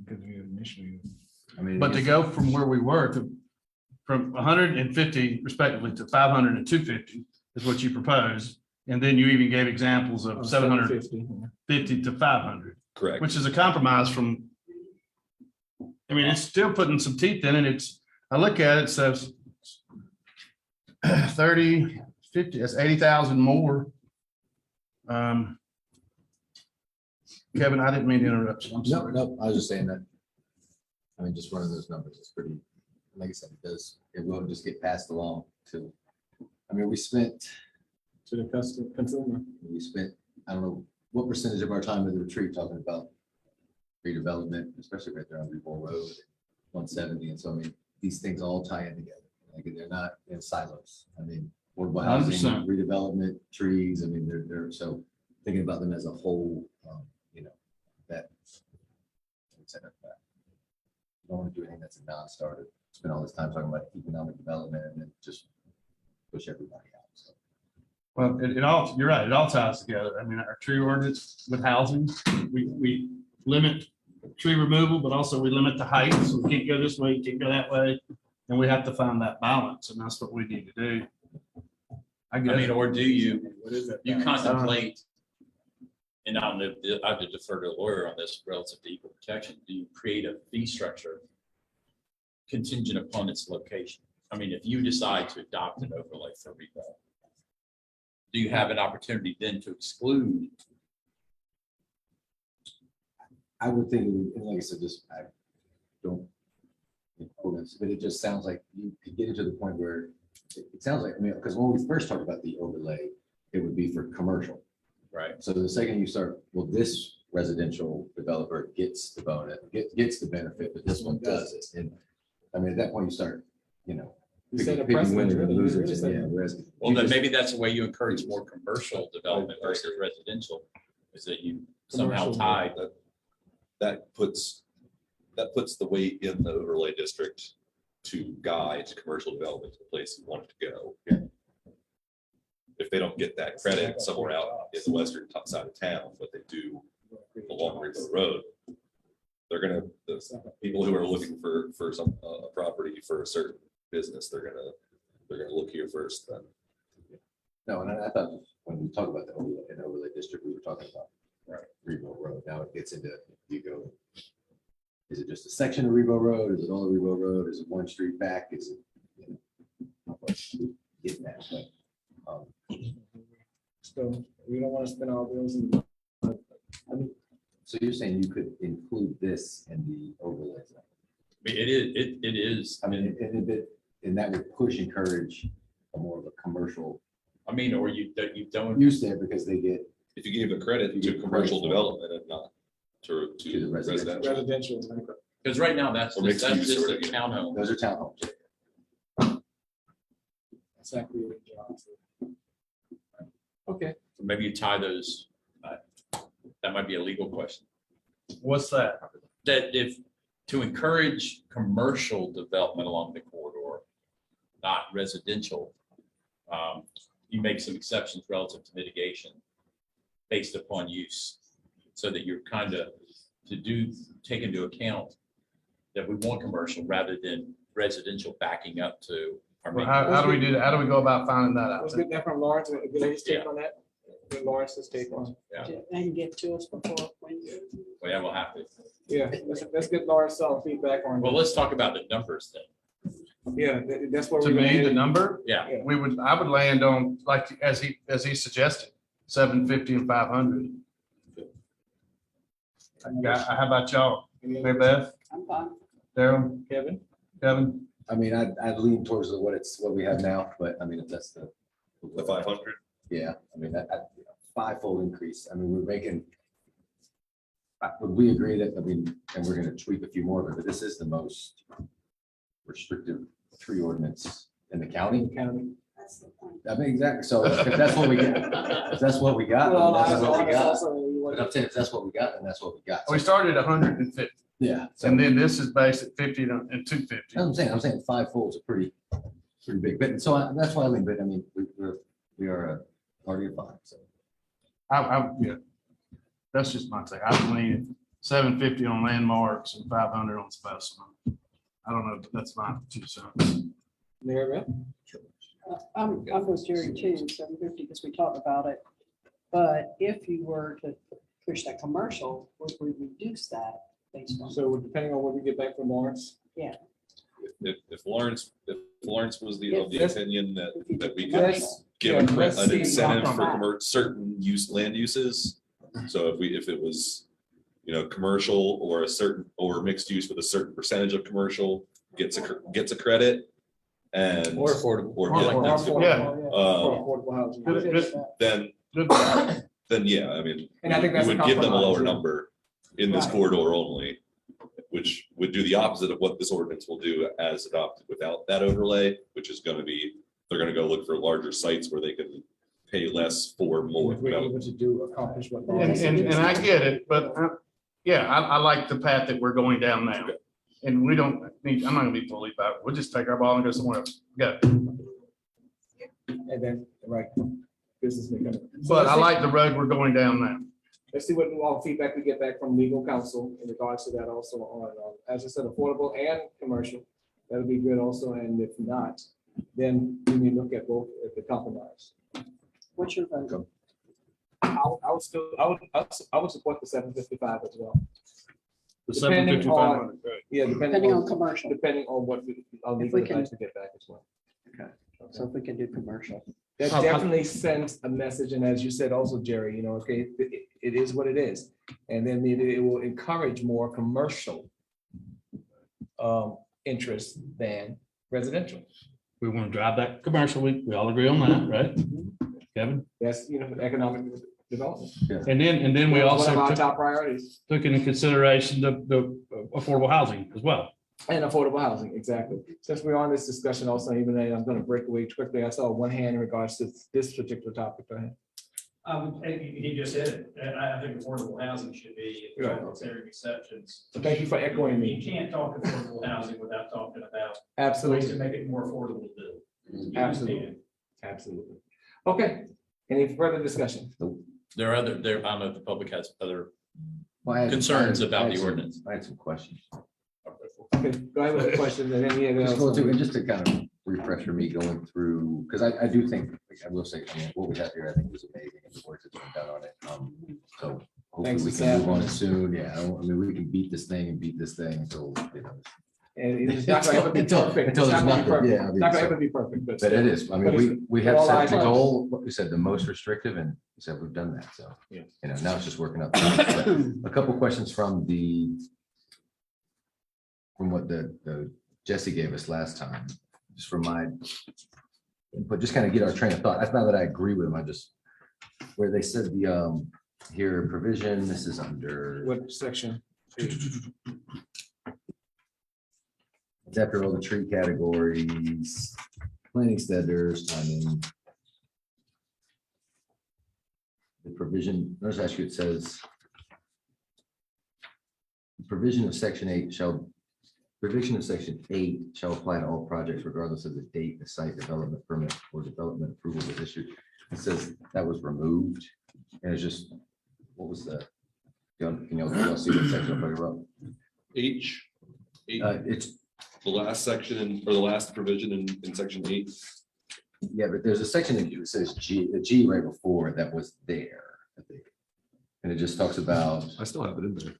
Because we initially.
I mean,
But to
it's-
go from where we were from 150 respectively to 500 and 250 is what you proposed. And then you even gave examples of 750 to 500,
Correct.
which is a compromise from, I mean, it's still putting some teeth in it. I look at it, it says 30, 50, that's 80,000 more. Kevin, I didn't mean to interrupt you. I'm
No,
sorry.
no, I was just saying that. I mean, just running those numbers is pretty, like I said, it will just get passed along to, I mean, we spent,
To the consumer.
I don't know, what percentage of our time at the retreat talking about redevelopment, especially right there on Revol Road, 170. And so, I mean, these things all tie in together. Like, they're not in silos. I mean, affordable housing,
100%.
redevelopment, trees, I mean, they're so thinking about them as a whole, that. Don't want to do anything that's a non-starter. Spend all this time talking about economic development and then just push everybody out. So.
Well, it all, you're right, it all ties together. I mean, our tree ordinance with housing, we limit tree removal, but also we limit the height, so we can't go this way, can't go that way. And we have to find that balance, and that's what we need to do. I
I mean,
guess,
or do you,
What is that?
you contemplate, and I have to defer to a lawyer on this relative to equal protection, do you create a fee structure contingent upon its location? I mean, if you decide to adopt an overlay for redevelopment, do you have an opportunity then to exclude
I would think, and like I said, just, I don't, but it just sounds like you could get into the point where it sounds like, I mean, because when we first talked about the overlay, it would be for commercial.
Right.
So the second you start, well, this residential developer gets the bonus, gets the benefit, but this one doesn't. And I mean, at that point, you start, you know,
You set a
picking
precedent,
winners and
really,
losers.
really
And
set-
yeah, whereas
Well,
you
then
just-
maybe that's the way you encourage more commercial development versus residential, is that you somehow
Commercial.
tie.
That puts the weight in the overlay district to guide commercial development to the place you want it to go. If they don't get that credit somewhere out in the western side of town, but they do along Rainbow Road, they're gonna, the people who are looking for some, a property for a certain business, they're gonna look here first then.
No, and I thought when we talk about the overlay, an overlay district, we were talking about
Right.
Rebo Road. Now it gets into, you go, is it just a section of Rebo Road? Is it all of Rebo Road? Is it one street back? Is it? You know, not much getting that, but,
So we don't want to spend our bills in.
I mean, so you're saying you could include this in the overlay zone?
I mean, it is,
I mean, and that would encourage a more of a commercial
I mean, or you don't,
use there because they get
If you give a credit
You
to
get
commercial
credit for it.
development and not to
To the residential.
residential.
Residential.
because right now that's
Or
just
mixed use
a
or whatever.
townhome.
those are townhomes.
That's not creating jobs. Okay.
So maybe you tie those, that might be a legal question.
What's that?
That if, to encourage commercial development along the corridor, not residential, you make some exceptions relative to mitigation based upon use, so that you're kind of take into account that we want commercial rather than residential backing up to our.
Well, how do we do that? How do we go about finding that out?
Let's get that from Lawrence. Get his take on that. Get Lawrence's take on.
And get to us before when
Well, yeah, we'll have to.
Yeah, let's get Lawrence some feedback on.
Well, let's talk about the numbers then.
Yeah, that's what
To
we're
me, the
gonna.
number,
Yeah,
I would land on, like, as he suggested, 750 and 500. How about y'all? Mary Beth,
I'm fine.
Daryl,
Kevin,
Kevin?
I mean, I'd lean towards what we have now, but I mean, if that's the.
The 500.
Yeah, I mean, that fivefold increase. I mean, we're making. Would we agree that, I mean, and we're gonna tweak a few more of it, but this is the most restrictive tree ordinance in the county.
That's the point.
I mean, exactly. So if that's what we get, if that's what we got, then that's what we got. But I'm saying if that's what we got, then that's what we got.
We started at 150,
Yeah. So
and then this is based at 50 and 250.
I'm saying fivefold is a pretty big bit. And so that's why I mean, but I mean, we are a party of five, so.
Yeah, that's just my take. I believe 750 on landmarks and 500 on specimen. I don't know, that's my 2 cents.
Mary Beth?
I'm with Jerry too, 750, because we talked about it. But if you were to push that commercial, would we reduce that based on?
So depending on what we get back from Lawrence.
If Lawrence was of the
Yes.
opinion that we could
Let's-
give
yeah, let's
an
see.
incentive for certain land uses. So if it was, commercial or a certain, or mixed use with a certain percentage of commercial gets a credit. And.
Or affordable.
Or,
Or
yeah,
affordable.
Yeah.
Uh,
For affordable housing.
Good, good.
then,
Good.
yeah, I mean,
And I think that's
we
a
would give them a lower
compromise, yeah.
number in this
Right.
corridor only, which would do the opposite of what this ordinance will do as adopted without that overlay, which is gonna be, they're gonna go look for larger sites where they can pay less for more.
If we're able to accomplish what. Lawrence
And I get it, but yeah, I like the path that we're going down now. And we don't need, I'm not gonna be bullied by it. We'll just take our ball and go somewhere else. Go.
And then, right, business may come. So
But
let's
I
see-
like the road we're going down now.
Let's see what all feedback we get back from legal counsel in regards to that also on, as I said, affordable and commercial. That'll be good also, and if not, then we may look at both at the compromise.
What's your vote?
I would still, I would support the 755 as well.
The
Depending
750,
on- Yeah,
Depending on commercial.
Depending on what our
If
legal
we can-
advice we get back as well.
So if we can do commercial.
That definitely sends a message, and as you said also, Jerry, okay, it is what it is. And then it will encourage more commercial interest than residential.
We want to drive that commercial. We all agree on that, right? Kevin?
That's, economic development.
And then we
One
also
of our
took
top priorities.
into consideration the affordable housing as well.
And affordable housing, exactly. Since we're on this discussion also, even though I'm going to break away quickly, I saw one hand in regards to this particular topic. Go ahead.
He just said it, and I think affordable housing should be
Right.
necessary exceptions.
So thank you for echoing
You
me.
can't talk affordable housing without talking about ways to
Absolutely,
make it more affordable to build.
absolutely, absolutely. Okay, any further discussion?
There are I don't know if the public has other
Well, I had-
concerns
I had
about the
some-
ordinance.
I had some questions.
Okay, go ahead with the question and then you
Just go through, and just to kind of refresher me going through, because I do think, I will say, what we have here, I think was amazing, and the work that's been done on it. So hopefully
Thanks
we
to
can move
staff.
on it soon. Yeah, we can beat this thing until,
And it's not gonna ever be
Until-
perfect.
until
It's
there's
not gonna be
nothing,
perfect.
yeah, I
It's
mean,
not gonna
so-
ever be perfect,
but it is. I mean, we have
all
set
eyes
the
on it.
goal, what we said, the most restrictive, and we said we've done that, so.
Yeah.
Now it's just working up. A couple questions from what the Jesse gave us last time, just from my input, just kind of get our train of thought. That's not that I agree with them, I just, where they said here provision, this is under.
What section?
It's after all the tree categories, planting standards, timing. The provision, notice actually it says. Provision of section 8 shall apply to all projects regardless of the date, the site development permit or development approval was issued. It says that was removed. And it's just, what was that? Can y'all see what section I'm talking about?
H,
It's,
the last section or the last provision in section 8.
yeah, but there's a section that says a G right before that was there, I think. And it just talks about,
I still have it in there.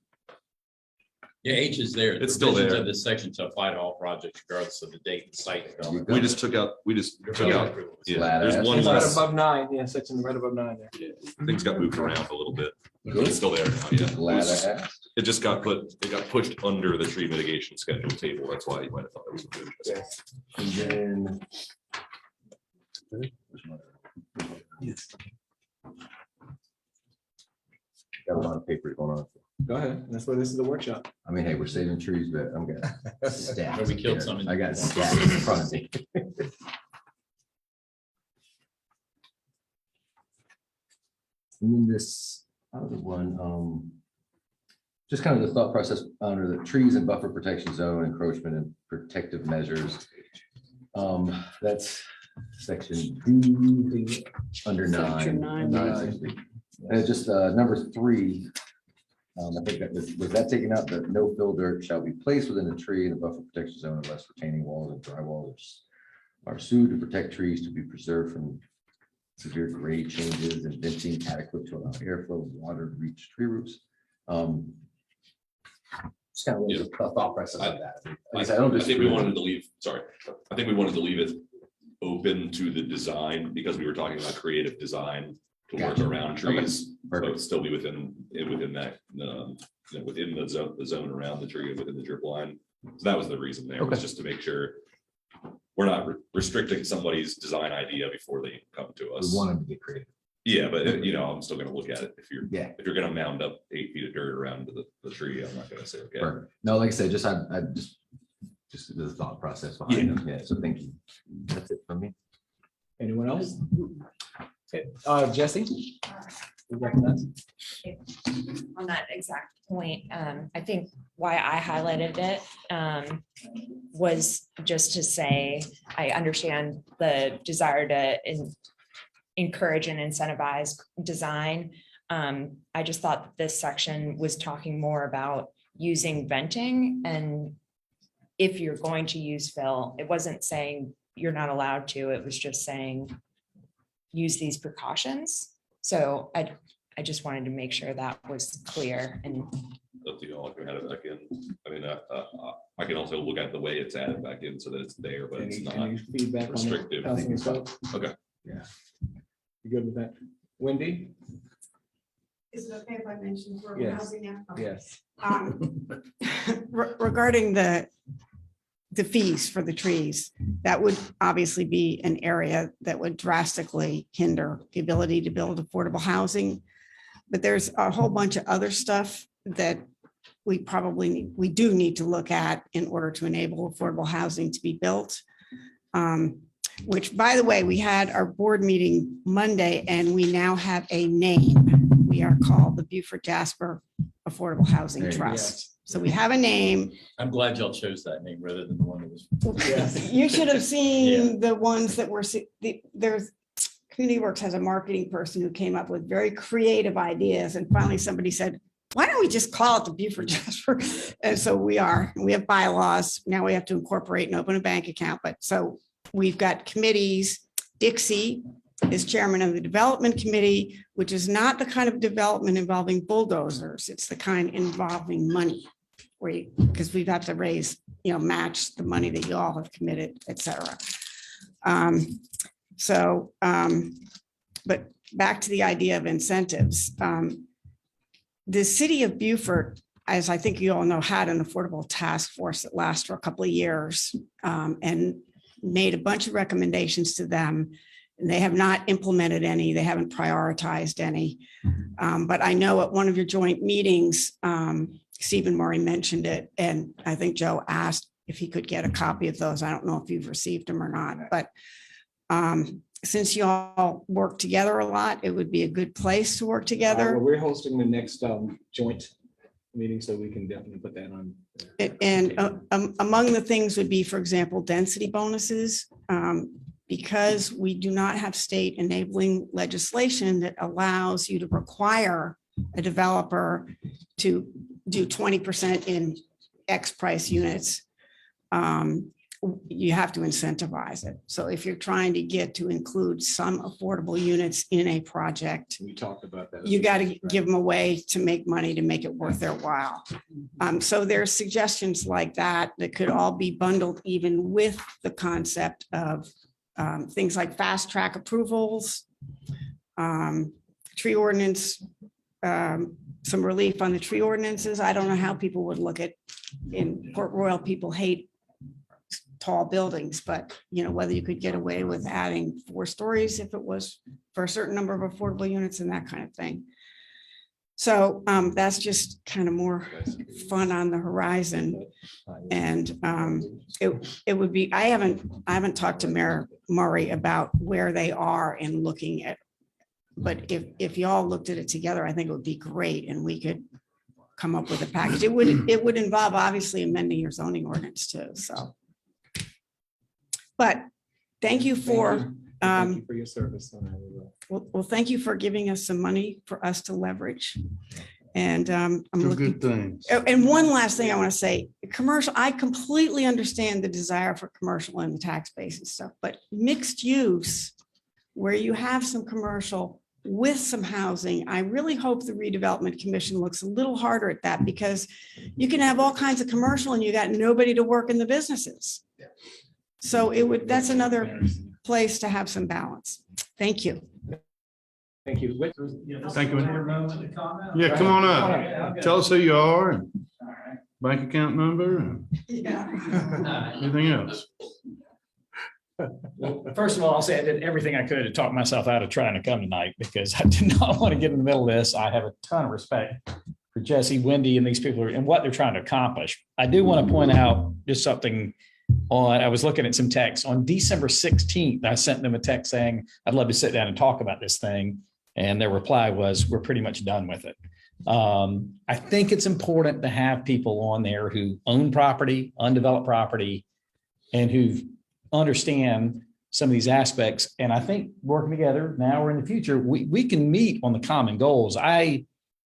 Yeah, H is there.
It's still
Provisions
there.
Of this section to apply to all projects regardless of the date and site. development.
We just took out, yeah,
Flat
there's
ass.
one
It's right
less,
above 9, yeah, section right above 9 there.
things got moved around a little bit. But it's still there now, yeah. It
glad I
was-
asked.
It just got pushed under the tree mitigation schedule table. That's why you might have thought it was moved.
Yes.
And then. Got a lot of papers going on.
Go ahead, that's why this is a workshop.
I mean, hey, we're saving trees, but I'm got stats.
Or we killed some in-
I got stats in front of me. And then this other one, just kind of the thought process under the trees and buffer protection zone, encroachment and protective measures. That's section D, under
Section
9.
nine.
And just number 3. I think that was that taken out, that no fill dirt shall be placed within a tree in the buffer protection zone unless retaining walls and dry walls are sued to protect trees to be preserved from severe grade changes and venting adequate to allow airflow and water to reach tree roots. Just kind of
Yeah.
a thought process on that.
I
I don't
think we
disagree.
wanted to leave, sorry, I think we wanted to leave it open to the design because we were talking about creative design to work
Gotcha.
around trees. But
Perfect.
still be within that, within the zone around the tree, within the drip line. So that was the reason there, was
Okay.
just to make sure we're not restricting somebody's design idea before they come to
We
us.
want them to get creative.
Yeah, but I'm still gonna look at it. If
Yeah.
you're gonna mound up 8 feet of dirt around the tree, I'm not gonna say, okay.
Perfect. No, like I said, I just the thought process behind them. Yeah, so thank you. That's it from me.
Anyone else? Jesse? You recognize?
On that exact point, I think why I highlighted it was just to say, I understand the desire to encourage and incentivize design. I just thought that this section was talking more about using venting, and if you're going to use fill, it wasn't saying you're not allowed to, it was just saying use these precautions. So I just wanted to make sure that was clear and
it to y'all, I can add it back in. I mean, I can also look at the way it's added back in so that it's there, but it's not.
Any feedback on it?
restrictive.
Councilman Stokes?
Okay.
Yeah. You good with that? Wendy?
Is it okay if I mention affordable
Yes.
housing now? Okay.
Yes.
Regarding the fees for the trees, that would obviously be an area that would drastically hinder the ability to build affordable housing. But there's a whole bunch of other stuff that we do need to look at in order to enable affordable housing to be built. Which, by the way, we had our board meeting Monday and we now have a name. We are called the Beaufort Jasper Affordable Housing
There you go.
Trust. So we have a name.
I'm glad y'all chose that name rather than the one that was.
Yes.
You should have seen the ones that were, there's, Community Works has a marketing person who came up with very creative ideas. And finally somebody said, why don't we just call it the Beaufort Jasper? And so we have bylaws. Now we have to incorporate and open a bank account. But so we've got committees. Dixie is chairman of the development committee, which is not the kind of development involving bulldozers. It's the kind involving money because we've got to raise, match the money that you all have committed, et cetera. But back to the idea of incentives. The city of Beaufort, as I think you all know, had an affordable task force that lasted for a couple of years and made a bunch of recommendations to them. And they have not implemented any, they haven't prioritized any. But I know at one of your joint meetings, Stephen Murray mentioned it, and I think Joe asked if he could get a copy of those. I don't know if you've received them or not, but since you all work together a lot, it would be a good place to work together.
Well, we're hosting the next joint meeting, so we can definitely put that on.
And among the things would be, for example, density bonuses. Because we do not have state enabling legislation that allows you to require a developer to do 20% in X price units. You have to incentivize it. So if you're trying to get to include some affordable units in a project,
We talked about that.
you got to give them a way to make money to make it worth their while. So there's suggestions like that that could all be bundled even with the concept of things like fast track approvals, tree ordinance, some relief on the tree ordinances. I don't know how people would look at, in Port Royal, people hate tall buildings, but whether you could get away with adding 4 stories if it was for a certain number of affordable units and that kind of thing. So that's just kind of more fun on the horizon. And it would be, I haven't talked to Mayor Murray about where they are in looking at, but if y'all looked at it together, I think it would be great and we could come up with a package. It would involve obviously amending your zoning ordinance too, so. But thank you for.
Thank you for your service.
Well, thank you for giving us some money for us to leverage. And I'm looking.
Good things.
Oh, and one last thing I want to say, commercial, I completely understand the desire for commercial and the tax base and stuff, but mixed use, where you have some commercial with some housing, I really hope the redevelopment commission looks a little harder at that, because you can have all kinds of commercial and you got nobody to work in the businesses. So that's another place to have some balance. Thank you.
Thank you.
Thank you.
Yeah,
Yeah, come on up. Tell us who you are and bank account number and anything else.
Well, first of all, I'll say I did everything I could to talk myself out of trying to come tonight because I did not want to get in the middle of this. I have a ton of respect for Jesse, Wendy, and these people and what they're trying to accomplish. I do want to point out just something I was looking at some text on December 16th. I sent them a text saying, I'd love to sit down and talk about this thing. And their reply was, we're pretty much done with it. I think it's important to have people on there who own property, undeveloped property, and who understand some of these aspects. And I think working together now or in the future, we can meet on the common goals. I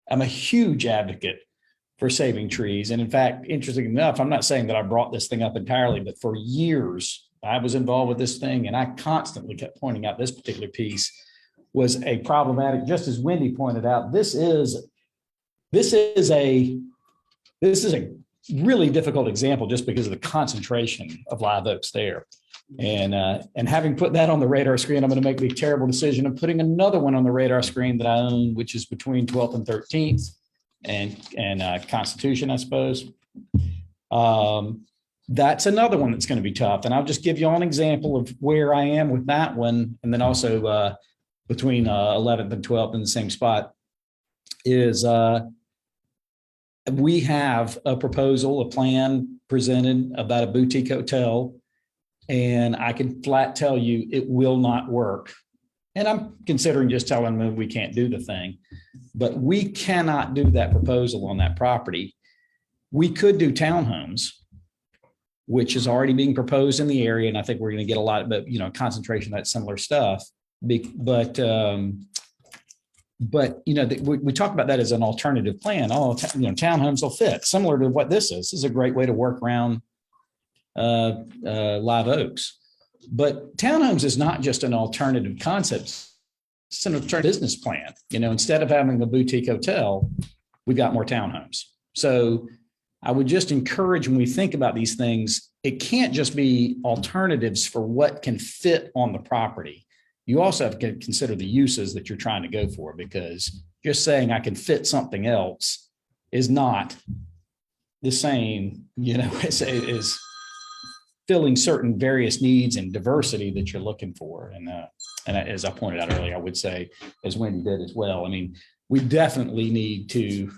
am a huge advocate for saving trees. And in fact, interesting enough, I'm not saying that I brought this thing up entirely, but for years I was involved with this thing. And I constantly kept pointing out this particular piece was a problematic, just as Wendy pointed out, this is a This is a really difficult example just because of the concentration of live oaks there. And having put that on the radar screen, I'm going to make the terrible decision of putting another one on the radar screen that I own, which is between 12th and 13th and Constitution, I suppose. That's another one that's going to be tough. And I'll just give you all an example of where I am with that one. And then also between 11th and 12th in the same spot is we have a proposal, a plan presented about a boutique hotel. And I can flat tell you it will not work. And I'm considering just telling them we can't do the thing, but we cannot do that proposal on that property. We could do townhomes, which is already being proposed in the area. And I think we're going to get a lot of, concentration of that similar stuff. But we talk about that as an alternative plan. Townhomes will fit similar to what this is. This is a great way to work around live oaks. But townhomes is not just an alternative concept. It's an alternative business plan. Instead of having a boutique hotel, we got more townhomes. So I would just encourage when we think about these things, it can't just be alternatives for what can fit on the property. You also have to consider the uses that you're trying to go for, because just saying I can fit something else is not the same, as filling certain various needs and diversity that you're looking for. And as I pointed out earlier, I would say, as Wendy did as well, we definitely need to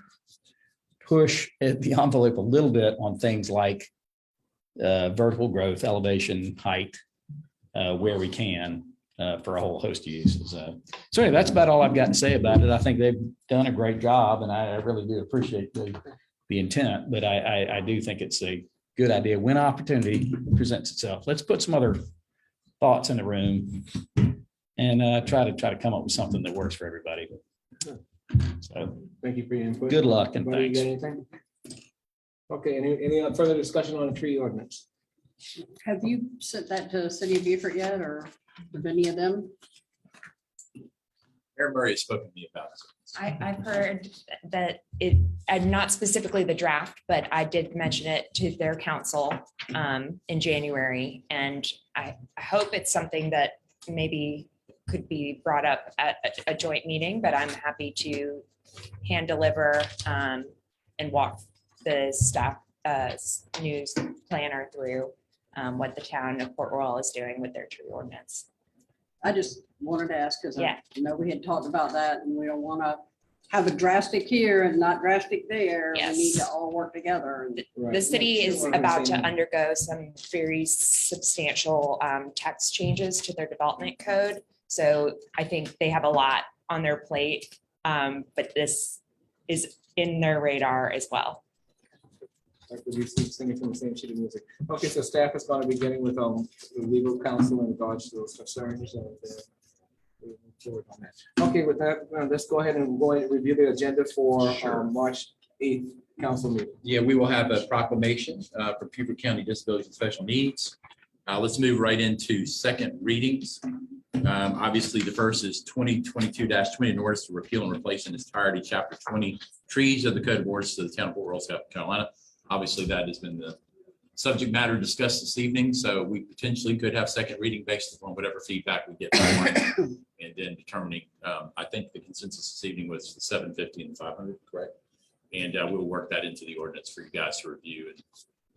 push the envelope a little bit on things like vertical growth, elevation, height, where we can for a whole host of uses. So anyway, that's about all I've got to say about it. I think they've done a great job, and I really do appreciate the intent, but I do think it's a good idea when opportunity presents itself. Let's put some other thoughts in the room and try to come up with something that works for everybody. So
Thank you for your input.
good luck and
Anybody got
thanks.
anything? Okay, any further discussion on the tree ordinance?
Have you sent that to the City of Beaufort yet, or of any of them?
Mayor Murray has spoken to me about it.
I've heard that not specifically the draft, but I did mention it to their council in January. And I hope it's something that maybe could be brought up at a joint meeting, but I'm happy to hand deliver and walk the staff news planner through what the town of Port Royal is doing with their tree ordinance.
I just wanted to ask, because
Yeah.
I know we had talked about that, and we don't want to have a drastic here and not drastic there. We need to
Yes.
all work together. And
The city
Make
is
sure
about to
everything-
undergo some very substantial text changes to their development code. So I think they have a lot on their plate, but this is in their radar as well.
Like we singing from the same sheet of music. Okay, so staff is going to be getting with the legal counsel in regards to those concerns. And we'll move forward on that. Okay, with that, let's go ahead and review the agenda for
Sure.
March 8th council meeting.
Yeah, we will have a proclamation for Beaufort County Disabilities and Special Needs. Let's move right into second readings. Obviously, the first is 2022-20, an ordinance to repeal and replace in its entirety Chapter 20 trees of the Code of Ordinances of the Town of Port Royal, South Carolina. Obviously, that has been the subject matter discussed this evening, so we potentially could have second reading based upon whatever feedback we get. And then determining, I think the consensus this evening was the 750 and 500, correct? And we'll work that into the ordinance for you guys to review and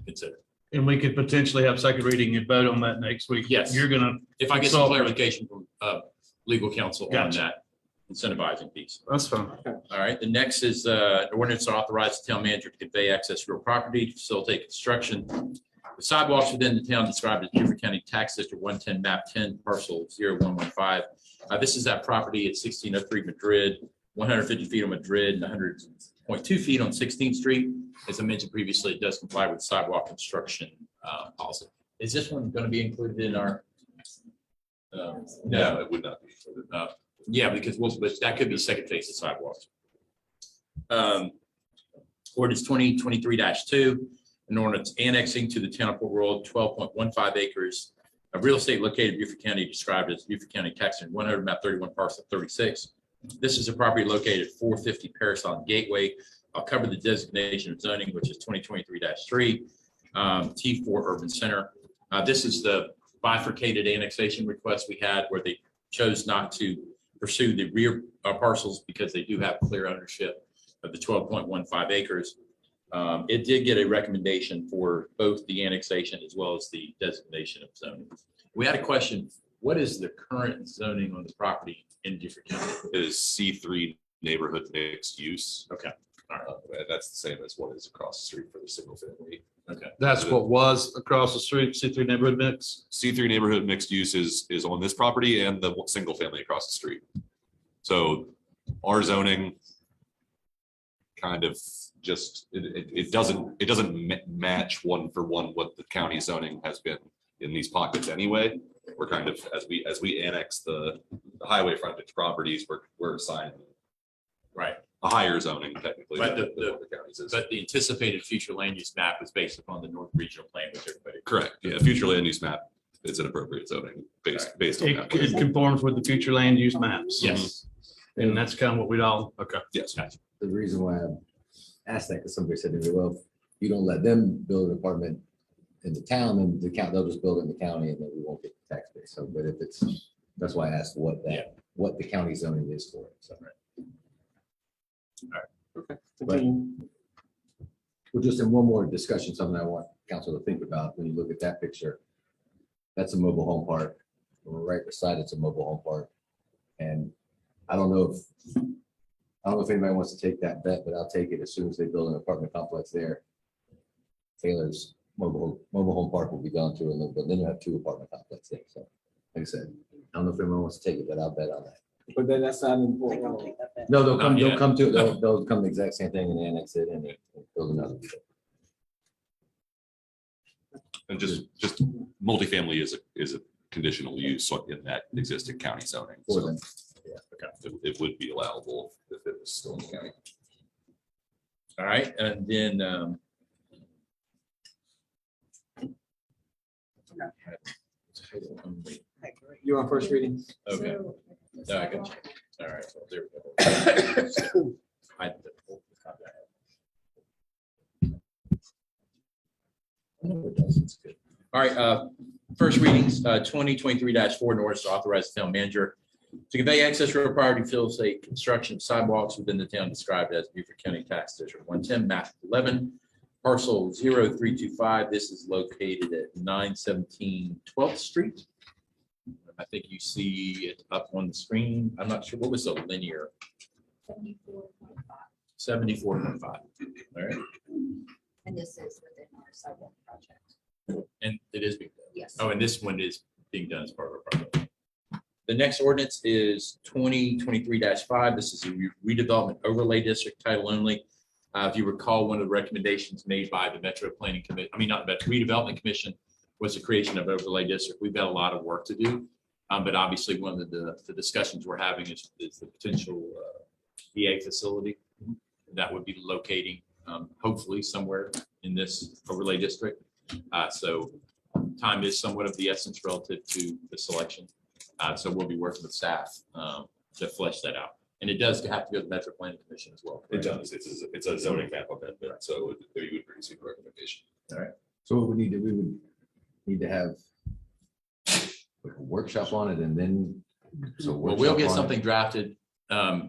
consider.
And we could potentially have second reading and vote on that next week.
Yes.
You're gonna,
If I get some
So-
clarification from legal counsel on
Gotcha.
that incentivizing piece.
that's fine.
All right, the next is an ordinance to authorize the town manager to convey access real property to facilitate construction. The sidewalks within the town described as Beaufort County Tax District 110, map 10, parcel 0115. This is that property at 1603 Madrid, 150 feet on Madrid, and 100.2 feet on 16th Street. As I mentioned previously, it does comply with sidewalk construction policy. Is this one going to be included in our?
No, it would not be.
Yeah, because but that could be second phase of sidewalks. Ordinance 2023-2, an ordinance annexing to the town of Port Royal 12.15 acres of real estate located in Beaufort County, described as Beaufort County Tax District 100, map 31, parcel 36. This is a property located at 450 Paris Island Gateway, I'll cover the designation of zoning, which is 2023-3, T4 Urban Center. This is the bifurcated annexation request we had where they chose not to pursue the rear parcels because they do have clear ownership of the 12.15 acres. It did get a recommendation for both the annexation as well as the designation of zoning. We had a question, what is the current zoning on the property in Beaufort County?
It is C3 neighborhood mixed use.
Okay,
And that's the same as what is across the street for the single family.
okay.
That's what was across the street, C3 neighborhood mix.
C3 neighborhood mixed use is on this property and the single family across the street. So our zoning kind of just, it doesn't match one for one what the county zoning has been in these pockets anyway. We're kind of, as we annex the highway frontage properties, we're assigning
Right.
a higher zoning technically.
But
than the counties is.
But the anticipated future land use map is based upon the North Regional Plan, which everybody.
Correct, yeah, future land use map is an appropriate zoning based on
It
that.
it
plan.
conforms with the future land use maps.
Yes.
And that's kind of what we'd all, okay.
Yes,
The reason why I asked that, because somebody said to me, well, if you don't let them build an apartment in the town, then the county, they'll just build it in the county and then we won't get the tax base. So, but if it's, that's why I asked what what the county zoning is for it. So.
Okay.
But-
Continue.
Well, just in one more discussion, something I want council to think about when you look at that picture. That's a mobile home park. Right beside it's a mobile home park. And I don't know if anybody wants to take that bet, but I'll take it as soon as they build an apartment complex there. Taylor's mobile home park will be gone through a little bit. Then you have 2 apartment complexes. So like I said, I don't know if anyone wants to take it, but I'll bet on that.
But then that's not
They
important.
don't take that back.
No, they'll
Not yet.
come to, they'll come the exact same thing and annex it and build another.
and just multifamily is a conditional use in that existing county zoning.
For
So
them.
it would be allowable if it was still in the county.
All right, and then
You're on first reading.
okay.
So,
No, I got you. All right. Well, there we go. All right, first readings, 2023-4, notice to authorize the town manager to convey access road priority fields, a construction of sidewalks within the town described as Beaufort County Tax District 110, map 11, parcel 0325. This is located at 917 12th Street. I think you see it up on the screen. I'm not sure, what was the linear? 74.5. All right,
And this is within our sidewalk project.
and it is being done.
Yes.
Oh, and this one is being done as part of our project. The next ordinance is 2023-5. This is a redevelopment overlay district title only. If you recall, one of the recommendations made by the Metro Planning Committee, not the Redevelopment Commission, was the creation of overlay district. We've got a lot of work to do. But obviously, one of the discussions we're having is the potential EA facility that would be locating hopefully somewhere in this overlay district. So time is somewhat of the essence relative to the selection. So we'll be working with staff to flesh that out. And it does have to go to the Metro Planning Commission as well.
It does. It's a zoning map amendment, so you would receive a recommendation.
So what we would need to have like a workshop on it and then. So
Well, we'll get
workshop on
something
it,
drafted.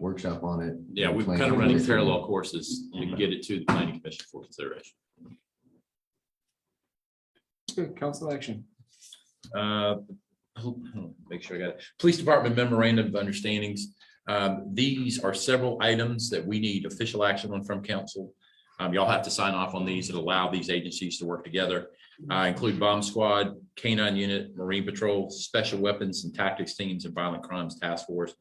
Workshop on it.
Yeah, we're
Planning
kind of running
commission.
parallel courses. You can get it to the Planning Commission for consideration.
Good, council action.
Make sure I got it. Police Department memorandum of understandings. These are several items that we need official action on from council. Y'all have to sign off on these and allow these agencies to work together. Include bomb squad, K-9 unit, Marine Patrol, special weapons and tactics teams, and violent crimes task force.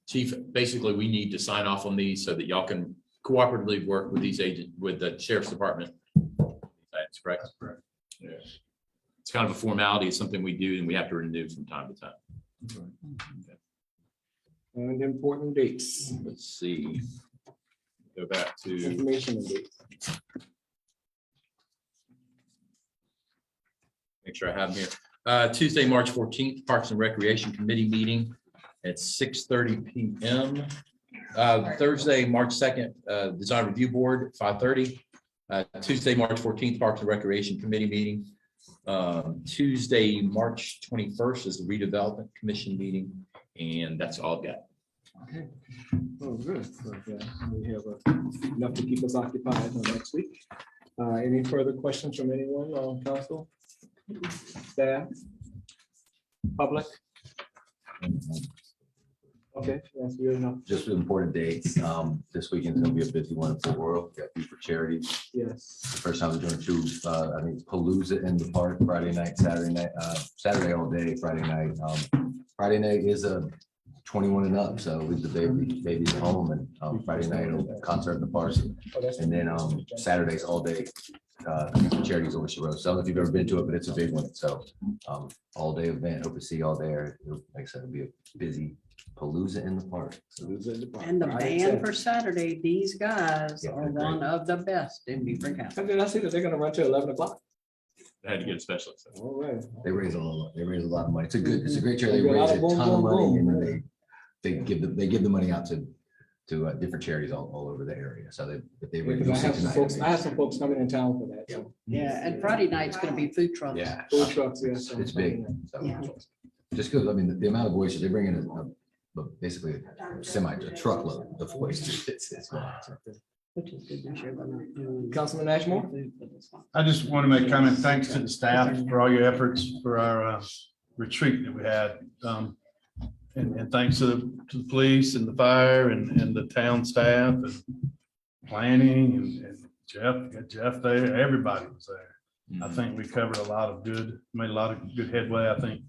Chief, basically, we need to sign off on these so that y'all can cooperatively work with these agents, with the sheriff's department. That's correct. Yeah. It's kind of a formality. It's something we do and we have to renew from time to time.
And important dates,
Let's see. Go back to,
information and dates.
make sure I have them here. Tuesday, March 14th, Parks and Recreation Committee meeting at 6:30 PM. Thursday, March 2nd, Design Review Board, 5:30. Tuesday, March 14th, Parks and Recreation Committee meeting. Tuesday, March 21st is the Redevelopment Commission meeting, and that's all I've got.
Okay. Oh, good. Okay. We have enough to keep us occupied until next week. Any further questions from anyone on council? Staff? Public? Okay, that's good enough.
Just important dates. This weekend's gonna be a busy one for World. Got Food for Charity.
Yes.
First time we're doing two, I think Palooza in the park, Friday night, Saturday night, Saturday all day, Friday night. Friday night is a 21 and up, so leave the babies at home, and Friday night a concert in the park.
Oh, that's-
And then Saturdays all day, charities over the road. So I don't know if you've ever been to it, but it's a big one. So all day event. Hope to see y'all there. Like I said, it'll be a busy Palooza in the park.
Palooza in the park.
And the
Friday,
band
Saturday.
for Saturday, these guys
Yeah,
are
they're great.
one of the best in Beaver County.
And then I see that they're gonna run till 11 o'clock.
I had to get a specialist.
All right.
They raise a lot of money. It's a great charity. They
There'll be a lot
raise a
of boom,
ton of
boom,
money,
boom.
and then they give the money out to different charities all over the area. So they raise.
Because I have some folks,
tonight.
I have some folks coming in town for that. So.
Yeah, and Friday night's gonna be food trucks.
Yeah,
Food trucks, yes.
it's big. So
Yeah.
just because, I mean, the amount of voices, they bring in basically a truckload of voices. It's going on. So.
Which is good this year, but not doing
Councilman Ashmore?
food, but it's fine.
I just want to make a comment. Thanks to the staff for all your efforts for our retreat that we had. And thanks to the police and the fire and the town staff and planning and Jeff there, everybody was there. I think we covered made a lot of good headway, I think.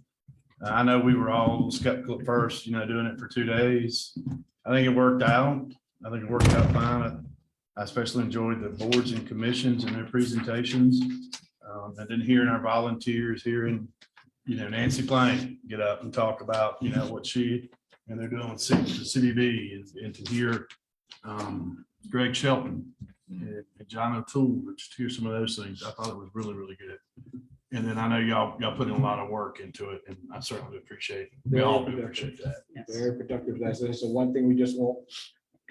I know we were all skeptical at first, doing it for 2 days. I think it worked out. I think it worked out fine. I especially enjoyed the boards and commissions and their presentations. And then hearing our volunteers, hearing, Nancy Plank get up and talk about, what and they're doing with the CBB and to hear Greg Shelton and John O'Toole, just to hear some of those things. I thought it was really, really good. And then I know y'all put in a lot of work into it, and I certainly appreciate, we all do appreciate that.
Yes.
Very productive. That's one thing we just won't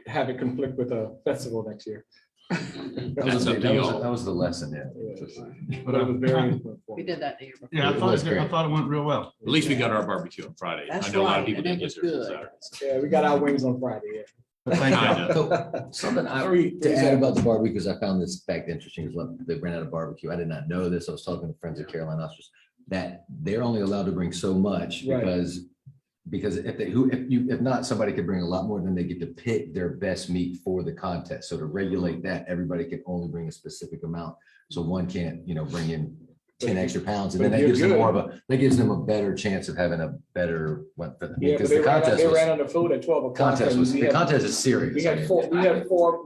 have it conflict with a festival next year.
That's up to y'all.
That was the lesson, yeah.
But it was very.
We
informative.
did that the year before.
Yeah,
It was great.
I thought it went real well.
At least we got our barbecue on Friday. I
That's
know a lot of
right,
people
and
didn't
it
get
was
theirs on
good.
Saturday.
Yeah, we got our wings on Friday, yeah.
But thank y'all.
So, something to add about the barbecue, because I found this fact interesting, is when they ran out of barbecue. I did not know this. I was talking to friends of Caroline Ostrich, that they're only allowed to bring so much
Right.
because if not, somebody could bring a lot more, than they get to pick their best meat for the contest. So to regulate that, everybody can only bring a specific amount. So one can't, bring in 10 extra pounds, and then
But
that
you're
gives them
good.
that gives them a better chance of having a better one.
Yeah, but
Because
they
the
ran
contest
out of food at 12 o'clock.
was,
and
the contest is serious.
We
I
had
mean,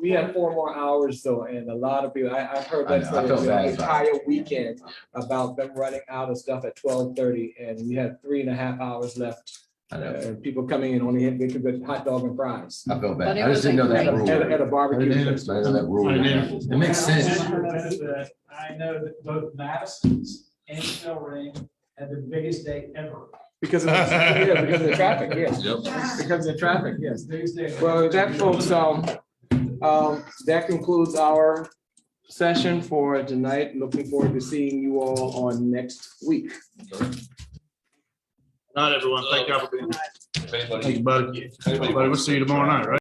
we had four more hours though, and a lot of people, I've heard
I
that
know, I
story
felt
the
bad about
entire weekend about them running out of stuff at 12:30, and we had 3.5 hours left.
I know.
And people coming in only they could get hot dog and fries
I felt
But
bad.
it
I just
was
didn't know
a
that
great-
rule.
at a barbecue.
I did.
I didn't know that rule.
I did.
It makes sense.
I know that both Madison's and Ring had their biggest day ever.
Because of the traffic, yes.
Yep.
Because of the traffic, yes.
Biggest day.
Well, with that folks, that concludes our session for tonight. Looking forward to seeing you all on next week.
Not everyone. Thank y'all for being here.
If anybody-
Thank you, buddy.
anybody
Buddy, we'll see you tomorrow night, right?